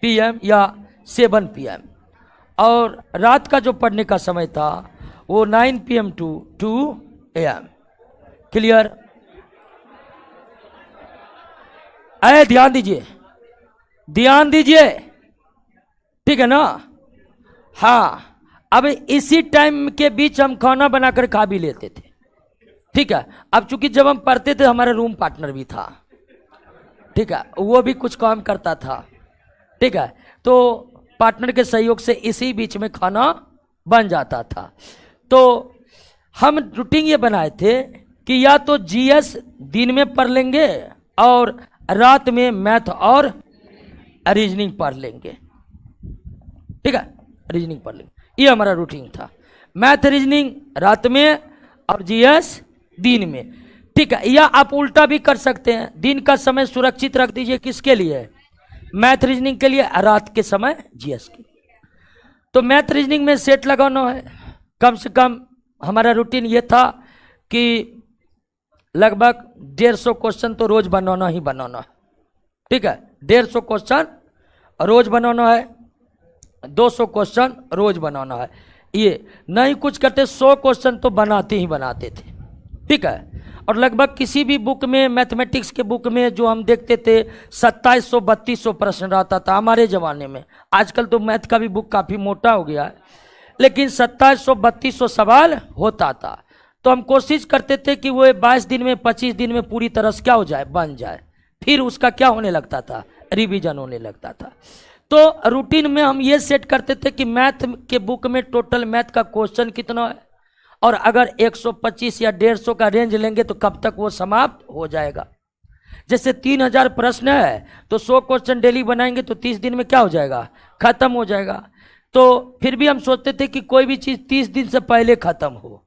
PM या 7 PM, और रात का जो पढ़ने का समय था वो 9 PM टू 2 AM। क्लियर? अरे ध्यान दीजिए, ध्यान दीजिए, ठीक है ना? हाँ, अब इसी टाइम के बीच हम खाना बनाकर खा भी लेते थे। ठीक है, अब चूंकि जब हम पढ़ते थे हमारा रूम पार्टनर भी था, ठीक है, वो भी कुछ काम करता था। ठीक है, तो पार्टनर के सहयोग से इसी बीच में खाना बन जाता था। तो हम रूटीन ये बनाए थे कि या तो GS दिन में पढ़ लेंगे और रात में मैथ और रीजनिंग पढ़ लेंगे। ठीक है, रीजनिंग पढ़ लेंगे, ये हमारा रूटीन था। मैथ रीजनिंग रात में और GS दिन में। ठीक है, या आप उल्टा भी कर सकते हैं, दिन का समय सुरक्षित रख दीजिए, किसके लिए? मैथ रीजनिंग के लिए, रात के समय GS के। तो मैथ रीजनिंग में सेट लगाना है, कम से कम हमारा रूटीन ये था कि लगभग 150 क्वेश्चन तो रोज बनाना ही बनाना है। ठीक है, 150 क्वेश्चन रोज बनाना है, 200 क्वेश्चन रोज बनाना है। ये नहीं कुछ करते 100 क्वेश्चन तो बनाते ही बनाते थे। ठीक है, और लगभग किसी भी बुक में, मैथमेटिक्स के बुक में जो हम देखते थे 2700-3200 प्रश्न रहता था हमारे ज़माने में। आजकल तो मैथ का भी बुक काफ़ी मोटा हो गया है, लेकिन 2700-3200 सवाल होता था। तो हम कोशिश करते थे कि वो 22 दिन में 25 दिन में पूरी तरह से क्या हो जाए, बन जाए। फिर उसका क्या होने लगता था, रिवीजन होने लगता था। तो रूटीन में हम ये सेट करते थे कि मैथ के बुक में टोटल मैथ का क्वेश्चन कितना है, और अगर 125 या 150 का रेंज लेंगे तो कब तक वो समाप्त हो जाएगा। जैसे 3000 प्रश्न है तो 100 क्वेश्चन डेली बनाएंगे तो 30 दिन में क्या हो जाएगा, खत्म हो जाएगा। तो फिर भी हम सोचते थे कि कोई भी चीज़ 30 दिन से पहले खत्म हो,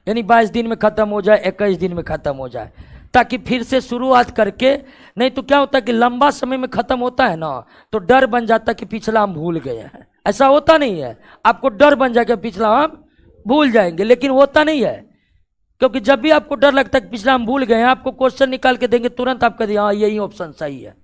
यानी 22 दिन में खत्म हो जाए, 21 दिन में खत्म हो जाए। ताकि फिर से शुरुआत करके, नहीं तो क्या होता है कि लंबा समय में खत्म होता है ना, तो डर बन जाता है कि पिछला हम भूल गए हैं। ऐसा होता नहीं है, आपको डर बन जाएगा पिछला हम भूल जाएंगे, लेकिन होता नहीं है। क्योंकि जब भी आपको डर लगता है कि पिछला हम भूल गए हैं, आपको क्वेश्चन निकाल के देंगे, तुरंत आप कहेंगे हाँ यही ऑप्शन सही है।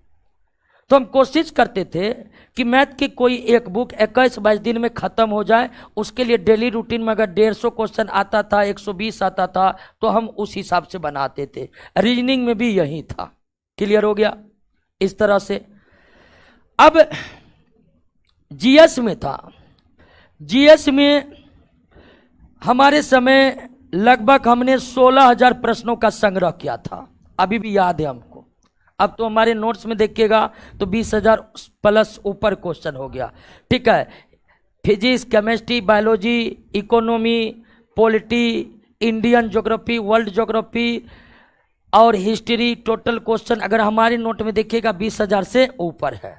तो हम कोशिश करते थे कि मैथ की कोई एक बुक 21-22 दिन में खत्म हो जाए। उसके लिए डेली रूटीन में अगर 150 क्वेश्चन आता था, 120 आता था, तो हम उस हिसाब से बनाते थे। रीजनिंग में भी यही था। क्लियर हो गया? इस तरह से अब जीएस में था। जीएस में हमारे समय लगभग हमने 16,000 प्रश्नों का संग्रह किया था, अभी भी याद है हमको। अब तो हमारे नोट्स में देखिएगा तो 20,000 प्लस ऊपर क्वेश्चन हो गया। ठीक है, physics, chemistry, biology, economy, polity, Indian geography, world geography और हिस्ट्री, टोटल क्वेश्चन अगर हमारे नोट में देखिएगा 20,000 से ऊपर है।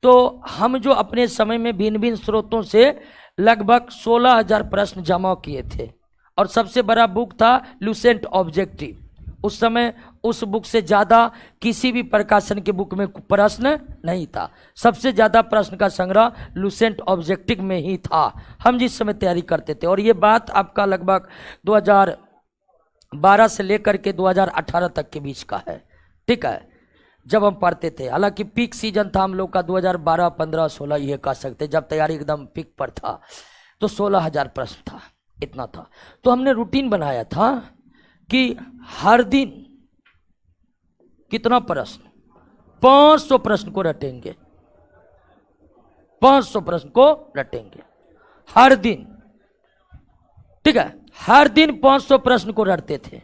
तो हम जो अपने समय में भिन्न भिन्न स्रोतों से लगभग 16,000 प्रश्न जमा किए थे, और सबसे बड़ा बुक था लुसेंट ऑब्जेक्टिव। उस समय उस बुक से ज़्यादा किसी भी प्रकाशन के बुक में प्रश्न नहीं था। सबसे ज़्यादा प्रश्न का संग्रह लुसेंट ऑब्जेक्टिव में ही था, हम जिस समय तैयारी करते थे। और ये बात आपका लगभग 2012 से लेकर के 2018 तक के बीच का है। ठीक है, जब हम पढ़ते थे। हालांकि पीक सीजन था हम लोग का 2012, 15, 16 ये कह सकते, जब तैयारी एकदम पीक पर था। तो 16,000 प्रश्न था, इतना था। तो हमने रूटीन बनाया था कि हर दिन कितना प्रश्न, 500 प्रश्न को रटेंगे, 500 प्रश्न को रटेंगे हर दिन। ठीक है, हर दिन 500 प्रश्न को रटते थे।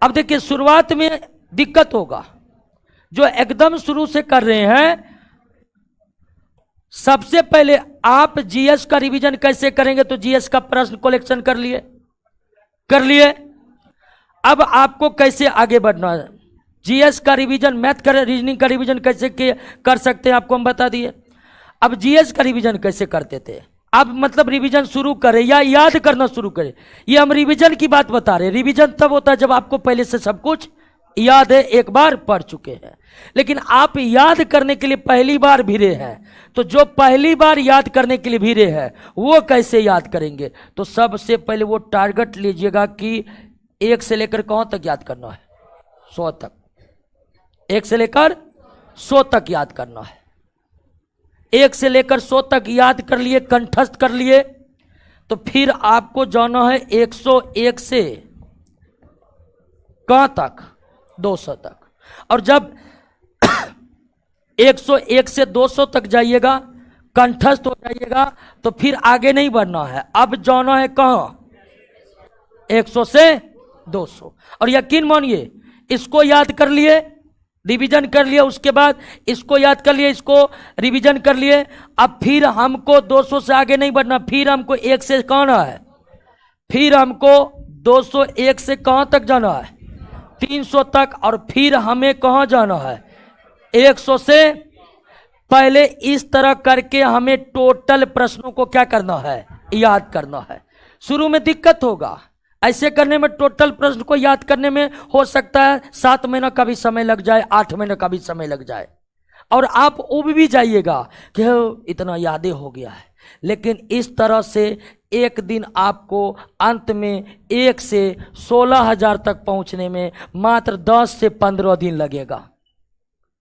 अब देखिए शुरुआत में दिक्कत होगा, जो एकदम शुरू से कर रहे हैं। सबसे पहले आप जीएस का रिवीजन कैसे करेंगे, तो जीएस का प्रश्न कलेक्शन कर लिए। अब आपको कैसे आगे बढ़ना है, जीएस का रिवीजन, मैथ का रीजनिंग का रिवीजन कैसे कर सकते हैं आपको हम बता दिए। अब जीएस का रिवीजन कैसे करते थे, अब मतलब रिवीजन शुरू करें या याद करना शुरू करें, ये हम रिवीजन की बात बता रहे हैं। रिवीजन तब होता है जब आपको पहले से सब कुछ याद है, एक बार पढ़ चुके हैं। लेकिन आप याद करने के लिए पहली बार भिड़े हैं, तो जो पहली बार याद करने के लिए भिड़े हैं वो कैसे याद करेंगे। तो सबसे पहले वो टारगेट लीजिएगा कि 1 से लेकर कहां तक याद करना है, 100 तक। 1 से लेकर 100 तक याद करना है। 1 से लेकर 100 तक याद कर लिए, कंठस्थ कर लिए, तो फिर आपको जाना है 101 से कहां तक, 200 तक। और जब 101 से 200 तक जाइएगा, कंठस्थ हो जाइएगा, तो फिर आगे नहीं बढ़ना है, अब जाना है कहां, 100 से 200। और यकीन मानिए इसको याद कर लिए, रिवीजन कर लिए, उसके बाद इसको याद कर लिए, इसको रिवीजन कर लिए। अब फिर हमको 200 से आगे नहीं बढ़ना, फिर हमको 1 से कहां है, फिर हमको 201 से कहां तक जाना है, 300 तक। और फिर हमें कहां जाना है, 100 से पहले। इस तरह करके हमें टोटल प्रश्नों को क्या करना है, याद करना है। शुरू में दिक्कत होगा, ऐसे करने में टोटल प्रश्न को याद करने में हो सकता है 7 महीना का भी समय लग जाए, 8 महीने का भी समय लग जाए, और आप उब भी जाइएगा कि इतना यादें हो गया है। लेकिन इस तरह से एक दिन आपको अंत में 1 से 16,000 तक पहुंचने में मात्र 10 से 15 दिन लगेगा।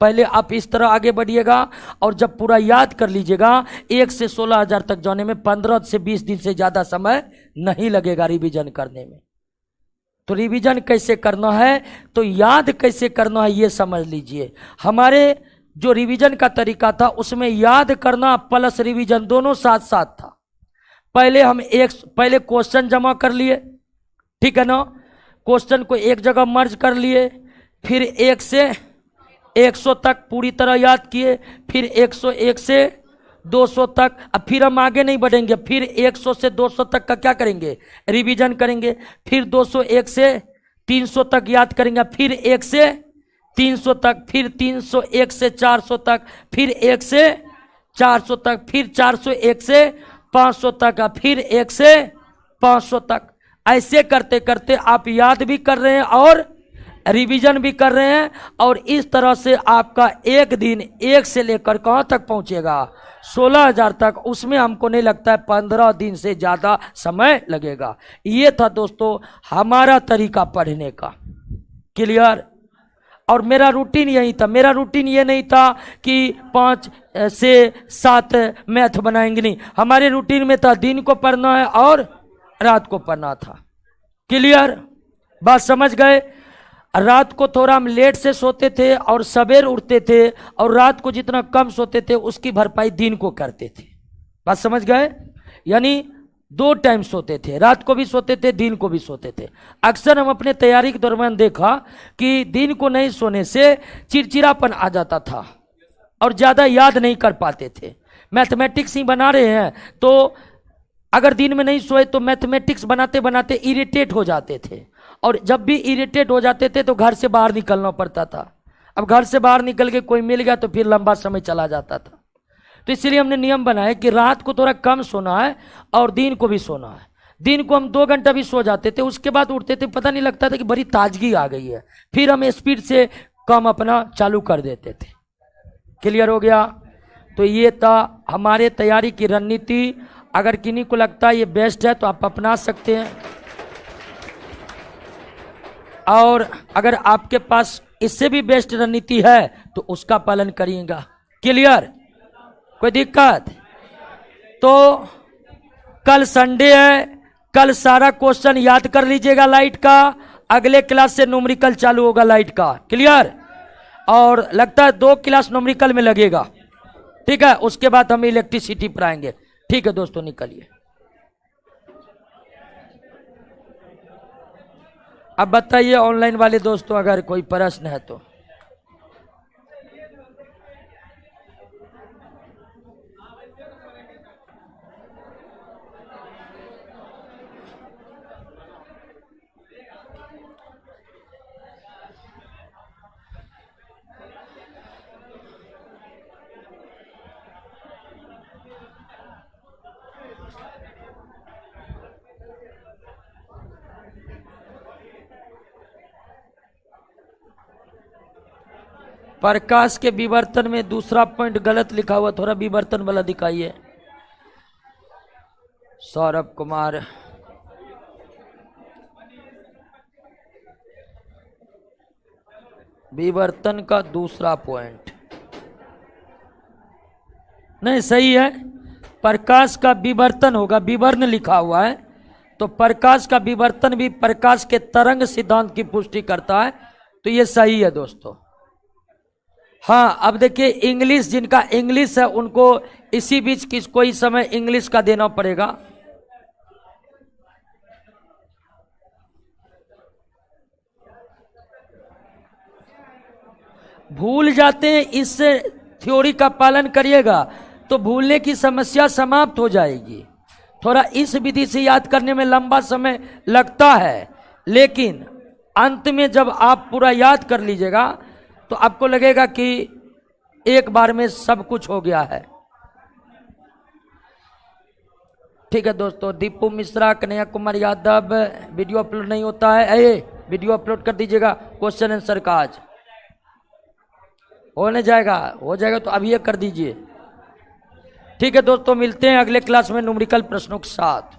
पहले आप इस तरह आगे बढ़िएगा, और जब पूरा याद कर लीजिएगा 1 से 16,000 तक जाने में 15 से 20 दिन से ज़्यादा समय नहीं लगेगा रिवीजन करने में। तो रिवीजन कैसे करना है, तो याद कैसे करना है, ये समझ लीजिए। हमारे जो रिवीजन का तरीका था उसमें याद करना प्लस रिवीजन दोनों साथ साथ था। पहले क्वेश्चन जमा कर लिए, ठीक है ना, क्वेश्चन को एक जगह मर्ज कर लिए, फिर 1 से 100 तक पूरी तरह याद किए, फिर 101 से 200 तक। अब फिर हम आगे नहीं बढ़ेंगे, फिर 100 से 200 तक का क्या करेंगे, रिवीजन करेंगे। फिर 201 से 300 तक याद करेंगे, फिर 1 से 300 तक, फिर 301 से 400 तक, फिर 1 से 400 तक, फिर 401 से 500 तक, फिर 1 से 500 तक। ऐसे करते करते आप याद भी कर रहे हैं और रिवीजन भी कर रहे हैं, और इस तरह से आपका एक दिन 1 से लेकर कहाँ तक पहुंचेगा, 16,000 तक। उसमें हमको नहीं लगता है 15 दिन से ज़्यादा समय लगेगा। ये था दोस्तों हमारा तरीका पढ़ने का। क्लियर? और मेरा रूटीन यही था। मेरा रूटीन ये नहीं था कि 5 से 7 मैथ बनाएंगे, नहीं। हमारे रूटीन में था दिन को पढ़ना है और रात को पढ़ना था। क्लियर? बात समझ गए? रात को थोड़ा हम लेट से सोते थे और सवेर उठते थे, और रात को जितना कम सोते थे उसकी भरपाई दिन को करते थे। बात समझ गए? यानी 2 टाइम सोते थे, रात को भी सोते थे, दिन को भी सोते थे। अक्सर हम अपने तैयारी के दौरान देखा कि दिन को नहीं सोने से चिड़चिड़ापन आ जाता था और ज़्यादा याद नहीं कर पाते थे। मैथमेटिक्स ही बना रहे हैं तो अगर दिन में नहीं सोए तो मैथमेटिक्स बनाते बनाते इरिटेट हो जाते थे, और जब भी इरिटेट हो जाते थे तो घर से बाहर निकलना पड़ता था। अब घर से बाहर निकल के कोई मिल गया तो फिर लंबा समय चला जाता था। तो इसलिए हमने नियम बनाया कि रात को थोड़ा कम सोना है और दिन को भी सोना है। दिन को हम 2 घंटा भी सो जाते थे, उसके बाद उठते थे, पता नहीं लगता था कि बड़ी ताजगी आ गई है, फिर हम स्पीड से काम अपना चालू कर देते थे। क्लियर हो गया? तो ये था हमारे तैयारी की रणनीति। अगर किन्हीं को लगता है ये बेस्ट है तो आप अपना सकते हैं, और अगर आपके पास इससे भी बेस्ट रणनीति है तो उसका पालन करिएगा। क्लियर? कोई दिक्कत? तो कल संडे है, कल सारा क्वेश्चन याद कर लीजिएगा लाइट का। अगले क्लास से न्यूमेरिकल चालू होगा लाइट का। क्लियर? और लगता है 2 क्लास न्यूमेरिकल में लगेगा। ठीक है, उसके बाद हम इलेक्ट्रिसिटी पर आएंगे। ठीक है दोस्तों, निकलिए। अब बताइए ऑनलाइन वाले दोस्तों अगर कोई प्रश्न है तो। प्रकाश के विवर्तन में दूसरा पॉइंट गलत लिखा हुआ, थोड़ा विवर्तन वाला दिखाइए। सौरभ कुमार, विवर्तन का दूसरा पॉइंट नहीं सही है। प्रकाश का विवर्तन होगा, विवर्ण लिखा हुआ है, तो प्रकाश का विवर्तन भी प्रकाश के तरंग सिद्धांत की पुष्टि करता है, तो ये सही है दोस्तों। हाँ, अब देखिए इंग्लिश, जिनका इंग्लिश है उनको इसी बीच किस कोई समय इंग्लिश का देना पड़ेगा। भूल जाते हैं, इस थ्योरी का पालन करिएगा तो भूलने की समस्या समाप्त हो जाएगी। थोड़ा इस विधि से याद करने में लंबा समय लगता है, लेकिन अंत में जब आप पूरा याद कर लीजिएगा तो आपको लगेगा कि एक बार में सब कुछ हो गया है। ठीक है दोस्तों, दीपू मिश्रा, कन्हैया कुमार यादव, वीडियो अपलोड नहीं होता है, वीडियो अपलोड कर दीजिएगा। क्वेश्चन आंसर का आज हो जाएगा तो अब ये कर दीजिए। ठीक है दोस्तों, मिलते हैं अगले क्लास में न्यूमेरिकल प्रश्नों के साथ।